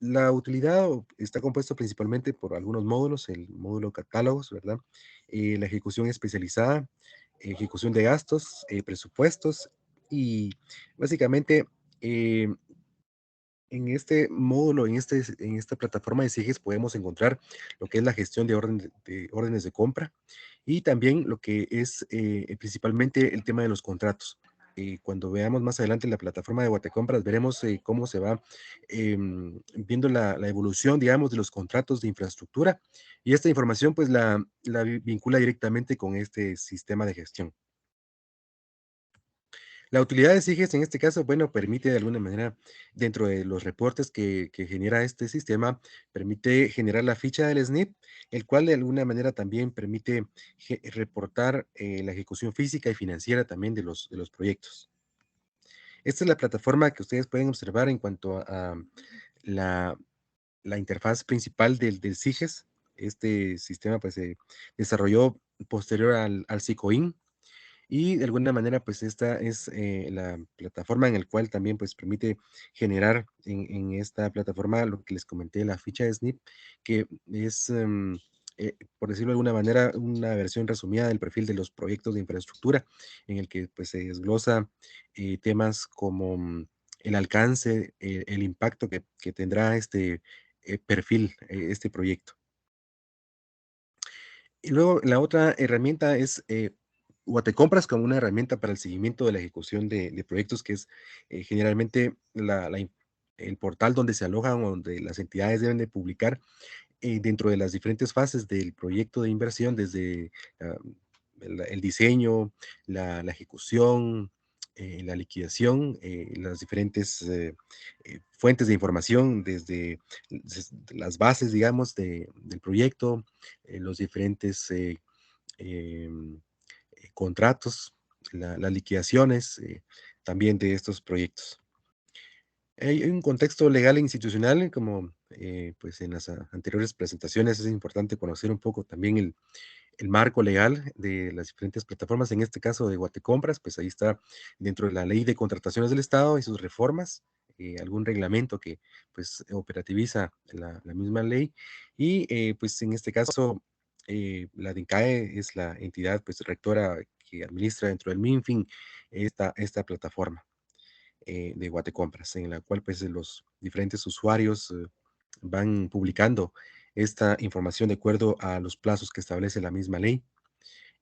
Speaker 9: la utilidad está compuesto principalmente por algunos módulos, el módulo catálogos, ¿verdad? La ejecución especializada, ejecución de gastos, presupuestos, y básicamente eh, en este módulo, en esta plataforma de SIGES podemos encontrar lo que es la gestión de órdenes de compra, y también lo que es principalmente el tema de los contratos. Cuando veamos más adelante la plataforma de Guatecompras, veremos cómo se va viendo la evolución, digamos, de los contratos de infraestructura, y esta información pues la vincula directamente con este sistema de gestión. La utilidad de SIGES en este caso, bueno, permite de alguna manera, dentro de los reportes que genera este sistema, permite generar la ficha del SNIP, el cual de alguna manera también permite reportar la ejecución física y financiera también de los proyectos. Esta es la plataforma que ustedes pueden observar en cuanto a la interfaz principal del SIGES. Este sistema pues se desarrolló posterior al SICOIN, y de alguna manera, pues esta es la plataforma en la cual también pues permite generar en esta plataforma lo que les comenté, la ficha de SNIP, que es, por decirlo de alguna manera, una versión resumida del perfil de los proyectos de infraestructura, en el que pues se desglosa temas como el alcance, el impacto que tendrá este perfil, este proyecto. Y luego la otra herramienta es Guatecompras como una herramienta para el seguimiento de la ejecución de proyectos, que es generalmente el portal donde se alojan o donde las entidades deben de publicar dentro de las diferentes fases del proyecto de inversión, desde el diseño, la ejecución, la liquidación, las diferentes fuentes de información, desde las bases, digamos, del proyecto, los diferentes contratos, las liquidaciones también de estos proyectos. Hay un contexto legal e institucional, como pues en las anteriores presentaciones, es importante conocer un poco también el marco legal de las diferentes plataformas. En este caso de Guatecompras, pues ahí está dentro de la Ley de Contrataciones del Estado y sus reformas, algún reglamento que pues operativiza la misma ley. Y pues en este caso, la DINCAE es la entidad pues rectora que administra dentro del MINFIN esta plataforma de Guatecompras, en la cual pues los diferentes usuarios van publicando esta información de acuerdo a los plazos que establece la misma ley.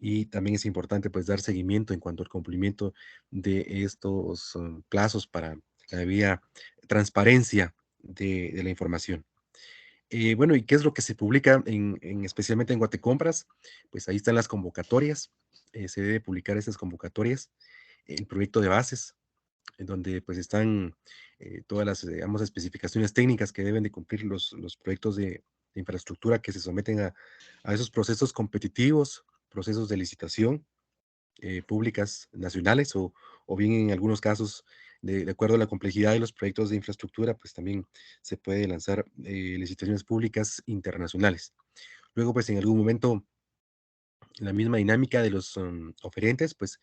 Speaker 9: Y también es importante pues dar seguimiento en cuanto al cumplimiento de estos plazos para la debida transparencia de la información. Bueno, ¿y qué es lo que se publica especialmente en Guatecompras? Pues ahí están las convocatorias. Se debe publicar esas convocatorias, el proyecto de bases, en donde pues están todas las, digamos, especificaciones técnicas que deben de cumplir los proyectos de infraestructura que se someten a esos procesos competitivos, procesos de licitación públicas nacionales o bien en algunos casos, de acuerdo a la complejidad de los proyectos de infraestructura, pues también se puede lanzar licitaciones públicas internacionales. Luego, pues en algún momento la misma dinámica de los oferentes, pues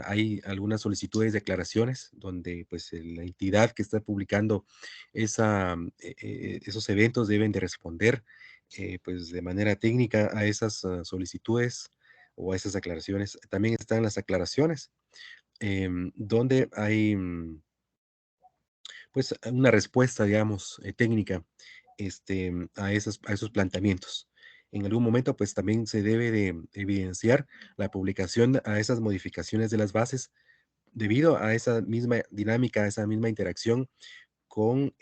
Speaker 9: hay algunas solicitudes de declaraciones donde pues la entidad que está publicando esos eventos deben de responder pues de manera técnica a esas solicitudes o a esas aclaraciones. También están las aclaraciones, donde hay pues una respuesta, digamos, técnica a esos planteamientos. En algún momento, pues también se debe de evidenciar la publicación a esas modificaciones de las bases debido a esa misma dinámica, a esa misma interacción con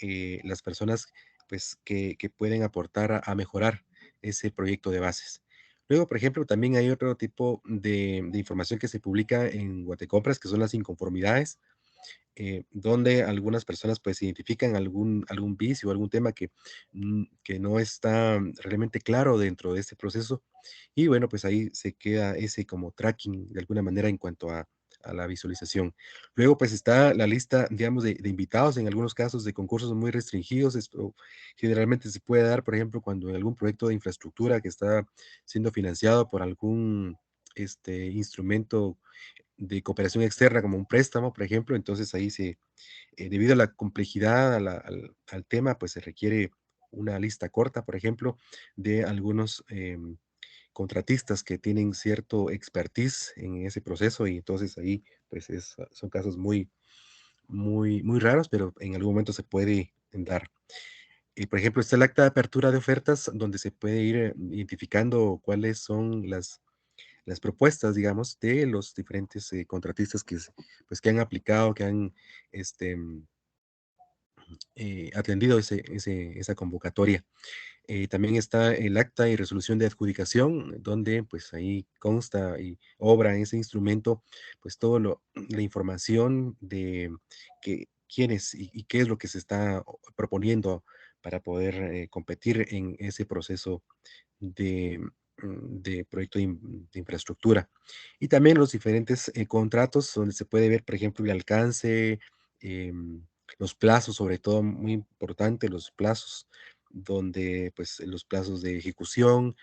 Speaker 9: las personas pues, que pueden aportar a mejorar ese proyecto de bases. Luego, por ejemplo, también hay otro tipo de información que se publica en Guatecompras, que son las inconformidades, donde algunas personas pues identifican algún vicio, algún tema que no está realmente claro dentro de este proceso. Y bueno, pues ahí se queda ese como tracking de alguna manera en cuanto a la visualización. Luego pues está la lista, digamos, de invitados, en algunos casos de concursos muy restringidos. Esto generalmente se puede dar, por ejemplo, cuando en algún proyecto de infraestructura que está siendo financiado por algún instrumento de cooperación externa, como un préstamo, por ejemplo, entonces ahí debido a la complejidad al tema, pues se requiere una lista corta, por ejemplo, de algunos contratistas que tienen cierto expertise en ese proceso y entonces ahí pues son casos muy raros, pero en algún momento se puede dar. Por ejemplo, está el acta de apertura de ofertas donde se puede ir identificando cuáles son las propuestas, digamos, de los diferentes contratistas pues, que han aplicado, que han atendido esa convocatoria. También está el acta y resolución de adjudicación, donde pues ahí consta y obra en ese instrumento, pues la información de quiénes y qué es lo que se está proponiendo para poder competir en ese proceso de proyecto de infraestructura. Y también los diferentes contratos donde se puede ver, por ejemplo, el alcance, los plazos, sobre todo muy importante, los plazos, donde pues los plazos de ejecución,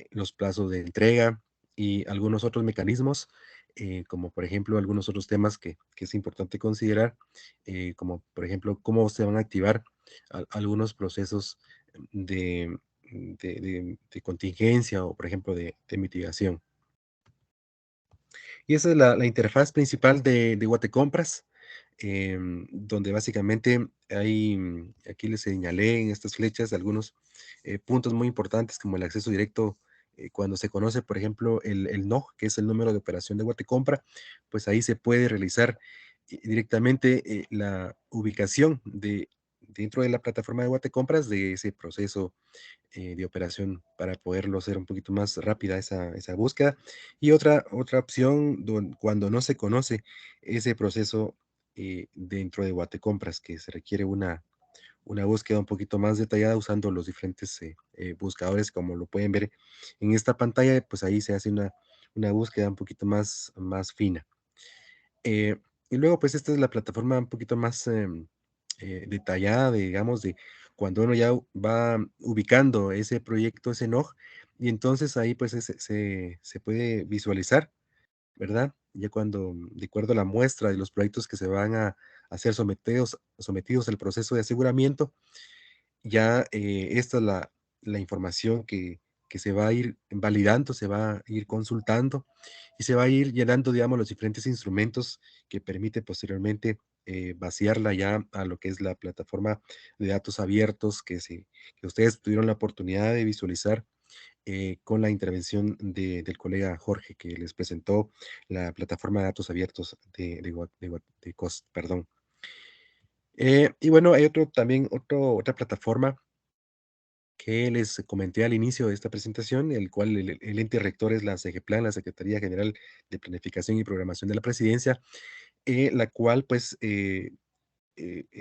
Speaker 9: los plazos de entrega y algunos otros mecanismos, como por ejemplo algunos otros temas que es importante considerar, como por ejemplo cómo se van a activar algunos procesos de, de contingencia o por ejemplo de mitigación. Y esa es la interfaz principal de Guatecompras, donde básicamente hay, aquí les señalé en estas flechas algunos puntos muy importantes como el acceso directo. Cuando se conoce, por ejemplo, el NOG, que es el número de operación de Guatecompra, pues ahí se puede realizar directamente la ubicación dentro de la plataforma de Guatecompras de ese proceso de operación para poderlo hacer un poquito más rápida esa búsqueda. Y otra opción cuando no se conoce ese proceso dentro de Guatecompras, que se requiere una búsqueda un poquito más detallada usando los diferentes buscadores, como lo pueden ver en esta pantalla, pues ahí se hace una búsqueda un poquito más fina. Y luego, pues esta es la plataforma un poquito más detallada, digamos, de cuando uno ya va ubicando ese proyecto, ese NOG, y entonces ahí pues se puede visualizar, ¿verdad? Ya cuando, de acuerdo a la muestra de los proyectos que se van a ser sometidos al proceso de aseguramiento, ya esta es la información que se va a ir validando, se va a ir consultando y se va a ir llenando, digamos, los diferentes instrumentos que permite posteriormente vaciarla ya a lo que es la plataforma de datos abiertos que ustedes tuvieron la oportunidad de visualizar con la intervención del colega Jorge, que les presentó la plataforma de datos abiertos de COST, perdón. Y bueno, hay otra plataforma que les comenté al inicio de esta presentación, el cual el ente rector es la SEGEPLAN, la Secretaría General de Planificación y Programación de la Presidencia, la cual pues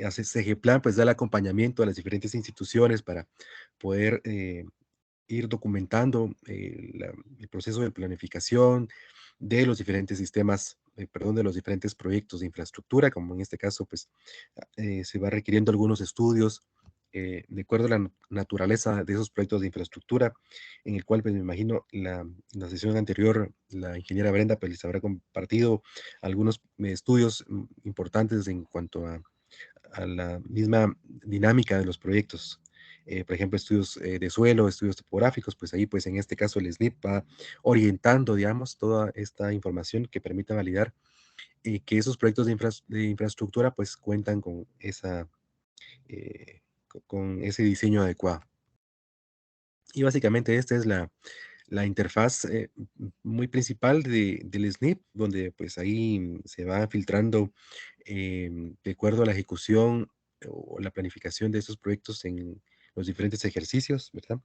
Speaker 9: hace SEGEPLAN, pues da el acompañamiento a las diferentes instituciones para poder ir documentando el proceso de planificación de los diferentes sistemas, de los diferentes proyectos de infraestructura, como en este caso, pues se va requiriendo algunos estudios de acuerdo a la naturaleza de esos proyectos de infraestructura, en el cual, pues me imagino, la sesión anterior, la ingeniera Brenda, pues les habrá compartido algunos estudios importantes en cuanto a la misma dinámica de los proyectos. Por ejemplo, estudios de suelo, estudios topográficos, pues ahí, pues en este caso el SNIP va orientando, digamos, toda esta información que permita validar que esos proyectos de infraestructura, pues cuentan con con ese diseño adecuado. Y básicamente esta es la interfaz muy principal del SNIP, donde pues ahí se va filtrando de acuerdo a la ejecución o la planificación de estos proyectos en los diferentes ejercicios, ¿verdad?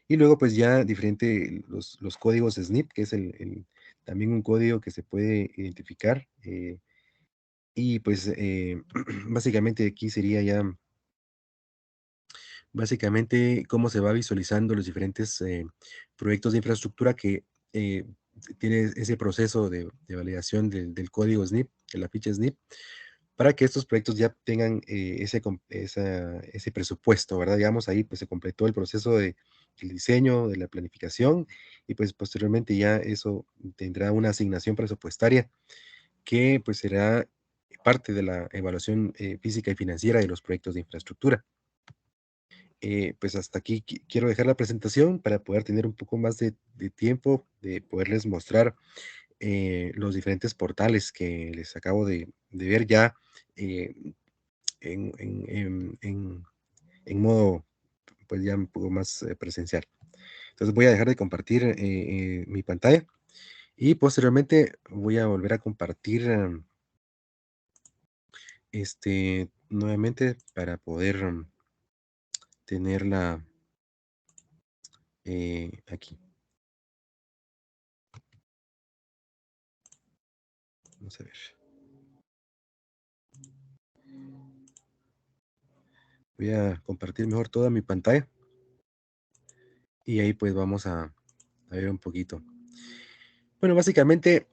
Speaker 9: Y luego pues ya los códigos SNIP, que es también un código que se puede identificar. Y pues básicamente aquí sería ya básicamente cómo se va visualizando los diferentes proyectos de infraestructura que eh, tiene ese proceso de validación del código SNIP, de la ficha SNIP, para que estos proyectos ya tengan ese presupuesto, ¿verdad? Digamos, ahí pues se completó el proceso del diseño, de la planificación, y pues posteriormente ya eso tendrá una asignación presupuestaria que pues será parte de la evaluación física y financiera de los proyectos de infraestructura. Pues hasta aquí quiero dejar la presentación para poder tener un poco más de tiempo de poderles mostrar los diferentes portales que les acabo de ver ya eh, en modo pues ya un poco más presencial. Entonces voy a dejar de compartir mi pantalla y posteriormente voy a volver a compartir nuevamente para poder tenerla aquí. Vamos a ver. Voy a compartir mejor toda mi pantalla. Y ahí pues vamos a ver un poquito. Bueno, básicamente,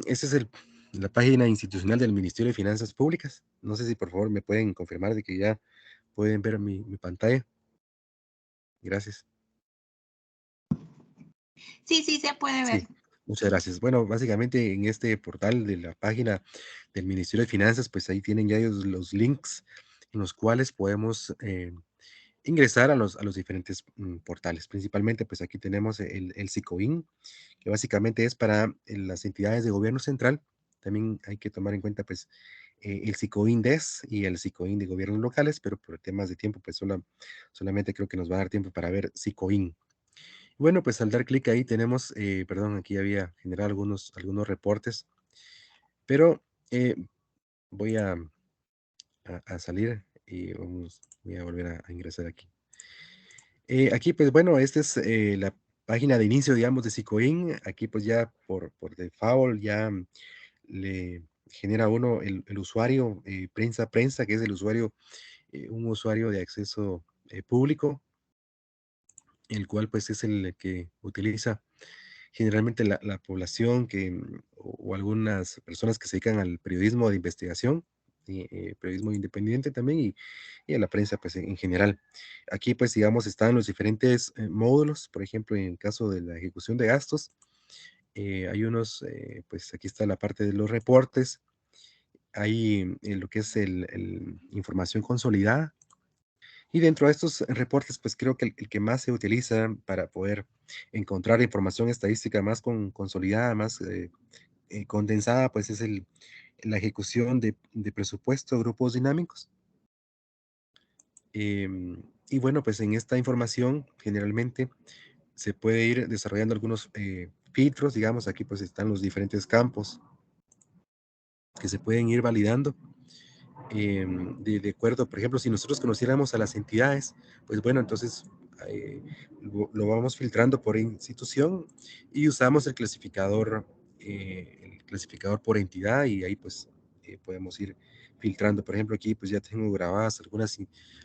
Speaker 9: esa es la página institucional del Ministerio de Finanzas Públicas. No sé si por favor me pueden confirmar de que ya pueden ver mi pantalla. Gracias.
Speaker 1: Sí, se puede ver.
Speaker 9: Sí, muchas gracias. Bueno, básicamente en este portal de la página del Ministerio de Finanzas, pues ahí tienen ya ellos los links en los cuales podemos ingresar a los diferentes portales. Principalmente, pues aquí tenemos el SICOIN, que básicamente es para las entidades de gobierno central. También hay que tomar en cuenta, pues, el SICOIN-DES y el SICOIN de gobiernos locales, pero por temas de tiempo, pues solamente creo que nos va a dar tiempo para ver SICOIN. Bueno, pues al dar clic ahí tenemos, perdón, aquí había generado algunos reportes, pero voy a salir voy a volver a ingresar aquí. Aquí, pues bueno, esta es la página de inicio, digamos, de Sicoin. Aquí, pues ya por default, ya le genera a uno el usuario prensa, que es el usuario, un usuario de acceso público, el cual pues es el que utiliza generalmente la población o algunas personas que se dedican al periodismo de investigación, y, periodismo independiente también, y a la prensa pues en general. Aquí pues digamos están los diferentes módulos, por ejemplo en el caso de la ejecución de gastos, hay unos, pues aquí está la parte de los reportes, hay lo que es información consolidada, y dentro de estos reportes, pues creo que el que más se utiliza para poder encontrar información estadística más consolidada, más condensada, pues es la ejecución de presupuesto, grupos dinámicos. Y bueno, pues en esta información generalmente se puede ir desarrollando algunos filtros, digamos, aquí pues están los diferentes campos que se pueden ir validando. De acuerdo, por ejemplo, si nosotros conociéramos a las entidades, pues bueno, entonces lo vamos filtrando por institución y usamos el clasificador por entidad, y ahí pues podemos ir filtrando. Por ejemplo, aquí pues ya tengo grabadas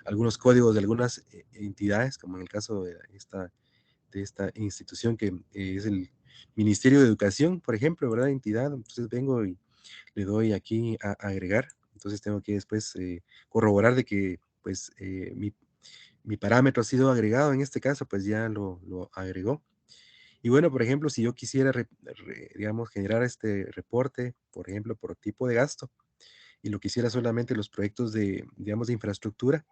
Speaker 9: algunos códigos de algunas entidades, como en el caso de esta institución que es el Ministerio de Educación, por ejemplo, ¿verdad? Entidad. Entonces vengo y le doy aquí a agregar. Entonces tengo que después corroborar de que pues mi parámetro ha sido agregado. En este caso pues ya lo agregó. Y bueno, por ejemplo, si yo quisiera, digamos, generar este reporte, por ejemplo, por tipo de gasto, y lo quisiera solamente los proyectos digamos, de infraestructura.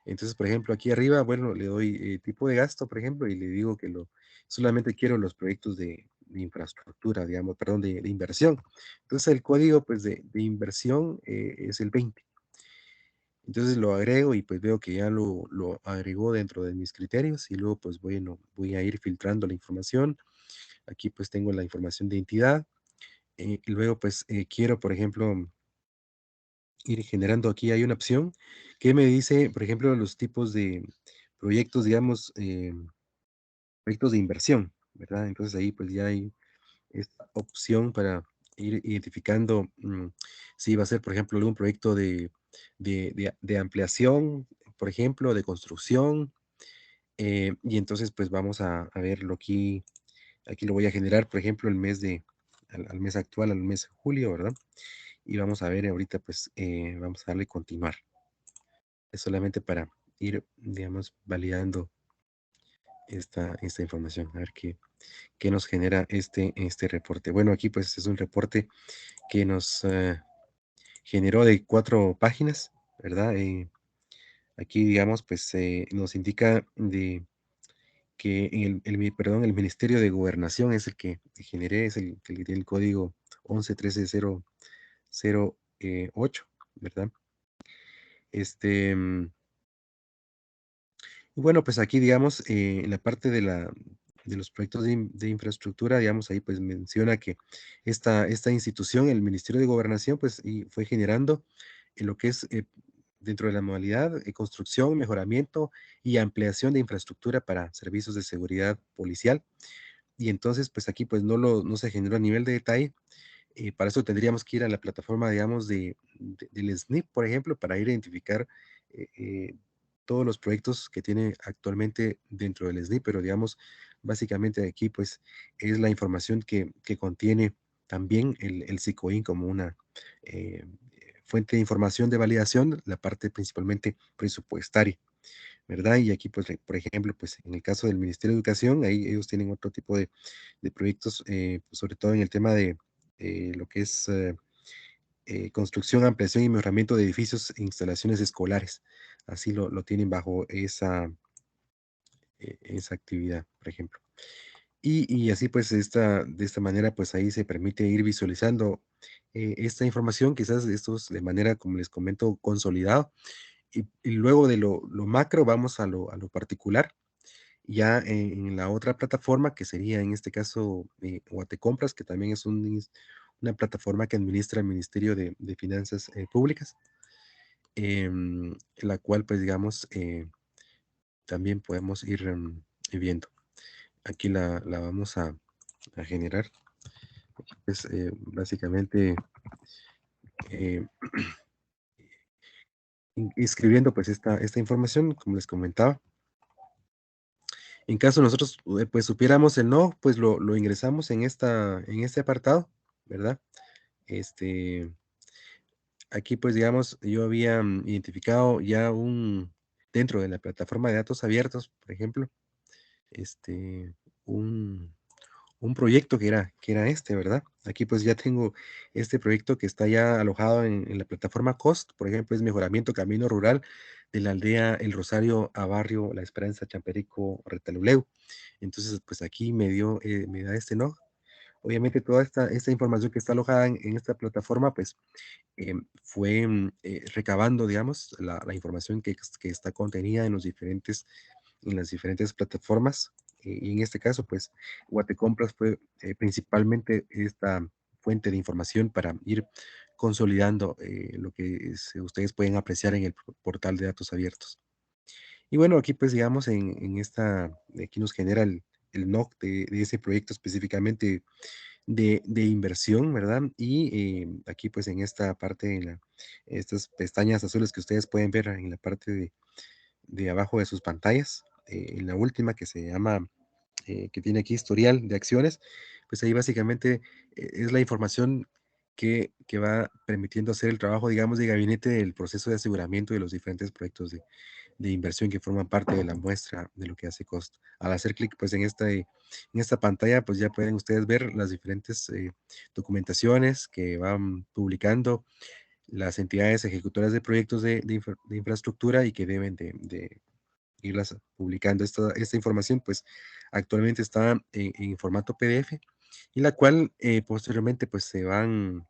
Speaker 9: Entonces, por ejemplo, aquí arriba, bueno, le doy tipo de gasto, por ejemplo, y le digo que solamente quiero los proyectos de infraestructura, digamos, perdón, de inversión. Entonces, el código, pues, de inversión es el 20. Entonces, lo agrego y pues veo que ya lo agregó dentro de mis criterios, y luego, pues, bueno, voy a ir filtrando la información. Aquí, pues, tengo la información de entidad. Y luego, pues, quiero, por ejemplo, ir generando. Aquí hay una opción que me dice, por ejemplo, los tipos de proyectos, digamos, proyectos de inversión, ¿verdad? Entonces ahí pues ya hay esta opción para ir identificando si va a ser, por ejemplo, algún proyecto de ampliación, por ejemplo, de construcción. Y entonces pues vamos a verlo aquí lo voy a generar, por ejemplo, al mes actual, al mes de julio, ¿verdad? Y vamos a ver ahorita, pues, vamos a darle continuar. Es solamente para ir, digamos, validando esta información, a ver qué nos genera este reporte. Bueno, aquí pues es un reporte que nos generó de 4 páginas, ¿verdad? Aquí, digamos, pues nos indica que el Ministerio de Gobernación es el que generé, es el que tiene el código 11.13.008, ¿verdad? Y bueno, pues aquí, digamos, en la parte de los proyectos de infraestructura, digamos, ahí pues menciona que esta institución, el Ministerio de Gobernación, pues y fue generando lo que es dentro de la modalidad construcción, mejoramiento y ampliación de infraestructura para servicios de seguridad policial. Y entonces, pues aquí pues no se generó a nivel de detalle. Para eso tendríamos que ir a la plataforma, digamos, del SNIP, por ejemplo, para ir a identificar eh, eh, todos los proyectos que tiene actualmente dentro del SNIP, pero digamos, básicamente aquí pues es la información que contiene también el SICOIN como una fuente de información de validación, la parte principalmente presupuestaria, ¿verdad? Y aquí, pues, por ejemplo, pues en el caso del Ministerio de Educación, ahí ellos tienen otro tipo de proyectos, pues, sobre todo en el tema de lo que es construcción, ampliación y mejoramiento de edificios e instalaciones escolares. Así lo tienen bajo esa actividad, por ejemplo. Y así pues de esta manera pues ahí se permite ir visualizando esta información, quizás estos de manera, como les comento, consolidado. Y luego de lo macro vamos a lo particular, ya en la otra plataforma que sería en este caso Guatecompras, que también es una plataforma que administra el Ministerio de Finanzas Públicas. la cual, pues, digamos, también podemos ir viendo. Aquí la vamos a generar. Pues, básicamente, escribiendo, pues, esta información, como les comentaba. En caso nosotros, pues, supiéramos el no, pues, lo ingresamos en este apartado, ¿verdad? Aquí, pues, digamos, yo había identificado ya dentro de la plataforma de datos abiertos, por ejemplo, un proyecto que era ¿verdad? Aquí, pues, ya tengo este proyecto que está ya alojado en la plataforma COST, por ejemplo, es mejoramiento camino rural de la aldea El Rosario a barrio La Esperanza, Champerico, Retaluleu. Entonces, pues, aquí me da no. Obviamente, toda esta información que está alojada en esta plataforma, pues, fue recabando, digamos, la información que está contenida en las diferentes plataformas. Y en este caso, pues, Guatecompras fue principalmente esta fuente de información para ir consolidando lo que ustedes pueden apreciar en el portal de datos abiertos. Y bueno, aquí, pues, digamos, aquí nos genera el NOC de ese proyecto específicamente de inversión, ¿verdad? Y aquí, pues, en esta parte, estas pestañas azules que ustedes pueden ver en la parte de abajo de sus pantallas, en la última que se llama, que tiene aquí historial de acciones, pues ahí básicamente es la información que va permitiendo hacer el trabajo, digamos, de gabinete del proceso de aseguramiento de los diferentes proyectos de inversión que forman parte de la muestra de lo que hace COST. Al hacer clic, pues, en esta pantalla, pues ya pueden ustedes ver las diferentes documentaciones que van publicando las entidades ejecutoras de proyectos de infraestructura y que deben de irlas publicando. Esta información, pues, actualmente está en formato PDF y la cual posteriormente, pues, se van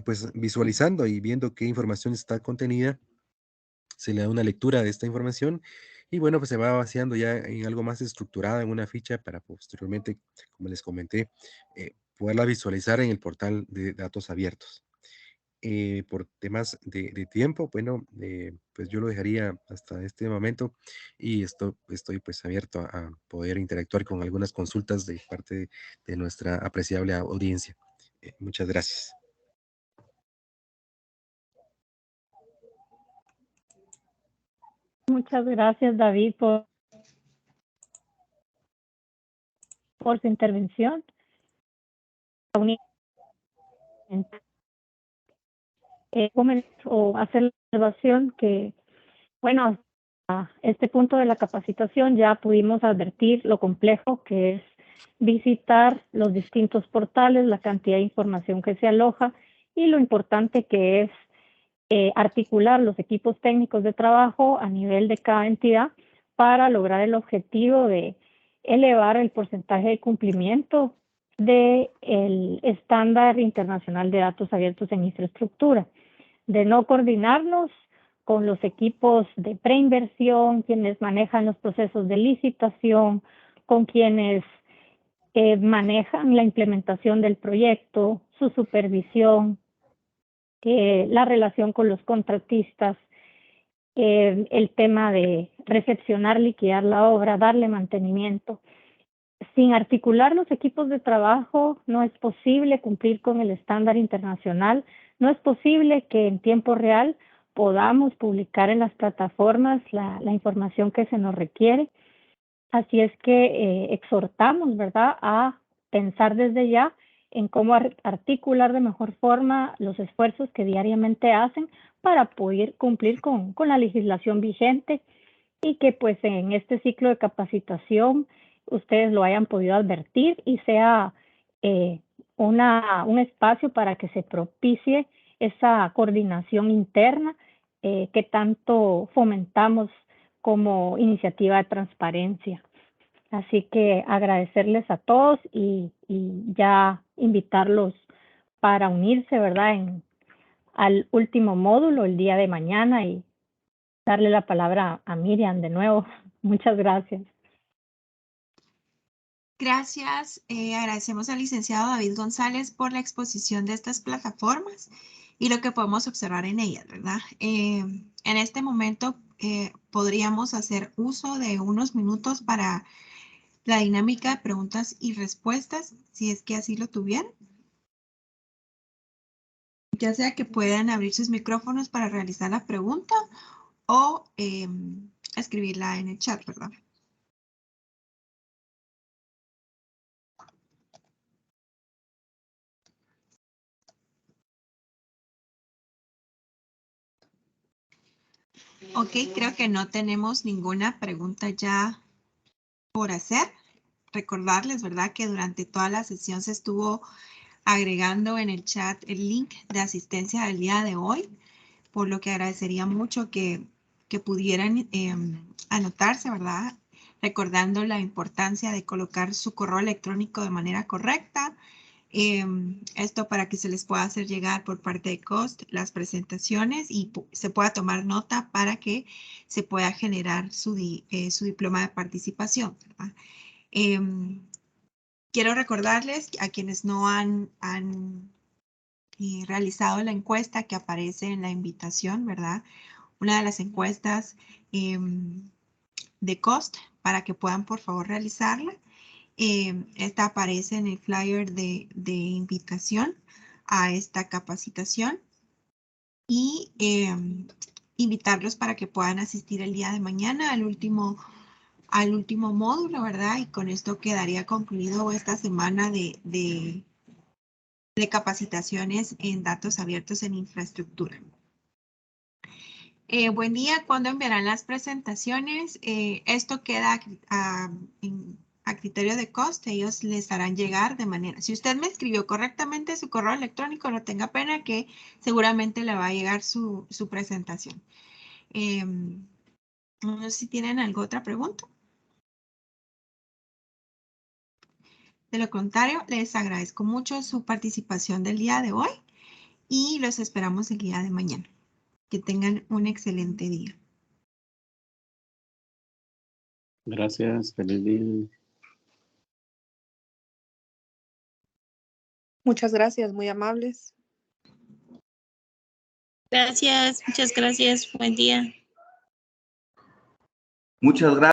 Speaker 9: pues, visualizando y viendo qué información está contenida. Se le da una lectura de esta información y bueno, pues se va vaciando ya en algo más estructurado en una ficha para posteriormente, como les comenté, poderla visualizar en el portal de datos abiertos. Por temas de tiempo, bueno, pues yo lo dejaría hasta este momento y estoy pues abierto a poder interactuar con algunas consultas de parte de nuestra apreciable audiencia. Muchas gracias.
Speaker 4: Muchas gracias, David, por su intervención. O hacer la observación que, bueno, a este punto de la capacitación ya pudimos advertir lo complejo que es visitar los distintos portales, la cantidad de información que se aloja y lo importante que es articular los equipos técnicos de trabajo a nivel de cada entidad para lograr el objetivo de elevar el porcentaje de cumplimiento del estándar internacional de datos abiertos en infraestructura, de no coordinarnos con los equipos de preinversión, quienes manejan los procesos de licitación, con quienes manejan la implementación del proyecto, su supervisión, la relación con los contratistas, el tema de recepcionar, liquidar la obra, darle mantenimiento. Sin articular los equipos de trabajo no es posible cumplir con el estándar internacional, no es posible que en tiempo real podamos publicar en las plataformas la información que se nos requiere. Así es que exhortamos, ¿verdad?, a pensar desde ya en cómo articular de mejor forma los esfuerzos que diariamente hacen para poder cumplir con la legislación vigente y que pues en este ciclo de capacitación ustedes lo hayan podido advertir y sea un espacio para que se propicie esa coordinación interna que tanto fomentamos como iniciativa de transparencia. Así que agradecerles a todos y ya invitarlos para unirse, ¿verdad?, al último módulo el día de mañana y darle la palabra a Miriam de nuevo. Muchas gracias.
Speaker 1: Gracias. Agradecemos al licenciado David González por la exposición de estas plataformas. y lo que podemos observar en ellas, ¿verdad? En este momento podríamos hacer uso de unos minutos para la dinámica de preguntas y respuestas, si es que así lo tuvieran. Ya sea que puedan abrir sus micrófonos para realizar la pregunta o escribirla en el chat, ¿verdad? Ok, creo que no tenemos ninguna pregunta ya por hacer. Recordarles, ¿verdad? Que durante toda la sesión se estuvo agregando en el chat el link de asistencia del día de hoy, por lo que agradecería mucho que pudieran anotarse, ¿verdad? Recordando la importancia de colocar su correo electrónico de manera correcta. Esto para que se les pueda hacer llegar por parte de COST las presentaciones y se pueda tomar nota para que se pueda generar su diploma de participación, ¿verdad? Quiero recordarles a quienes no han realizado la encuesta que aparece en la invitación, ¿verdad? Una de las encuestas de COST para que puedan por favor realizarla. Esta aparece en el flyer de invitación a esta capacitación y invitarlos para que puedan asistir el día de mañana al último módulo, ¿verdad? Y con esto quedaría concluido esta semana de capacitaciones en datos abiertos en infraestructura. Buen día. ¿Cuándo enviarán las presentaciones? Esto queda a criterio de COST. Ellos les harán llegar de manera... Si usted me escribió correctamente su correo electrónico, no tenga pena que seguramente le va a llegar su presentación. No sé si tienen alguna otra pregunta. De lo contrario, les agradezco mucho su participación del día de hoy y los esperamos el día de mañana. Que tengan un excelente día.
Speaker 10: Gracias, feliz día.
Speaker 11: Muchas gracias, muy amables.
Speaker 12: Gracias, muchas gracias. Buen día.
Speaker 13: Muchas gracias.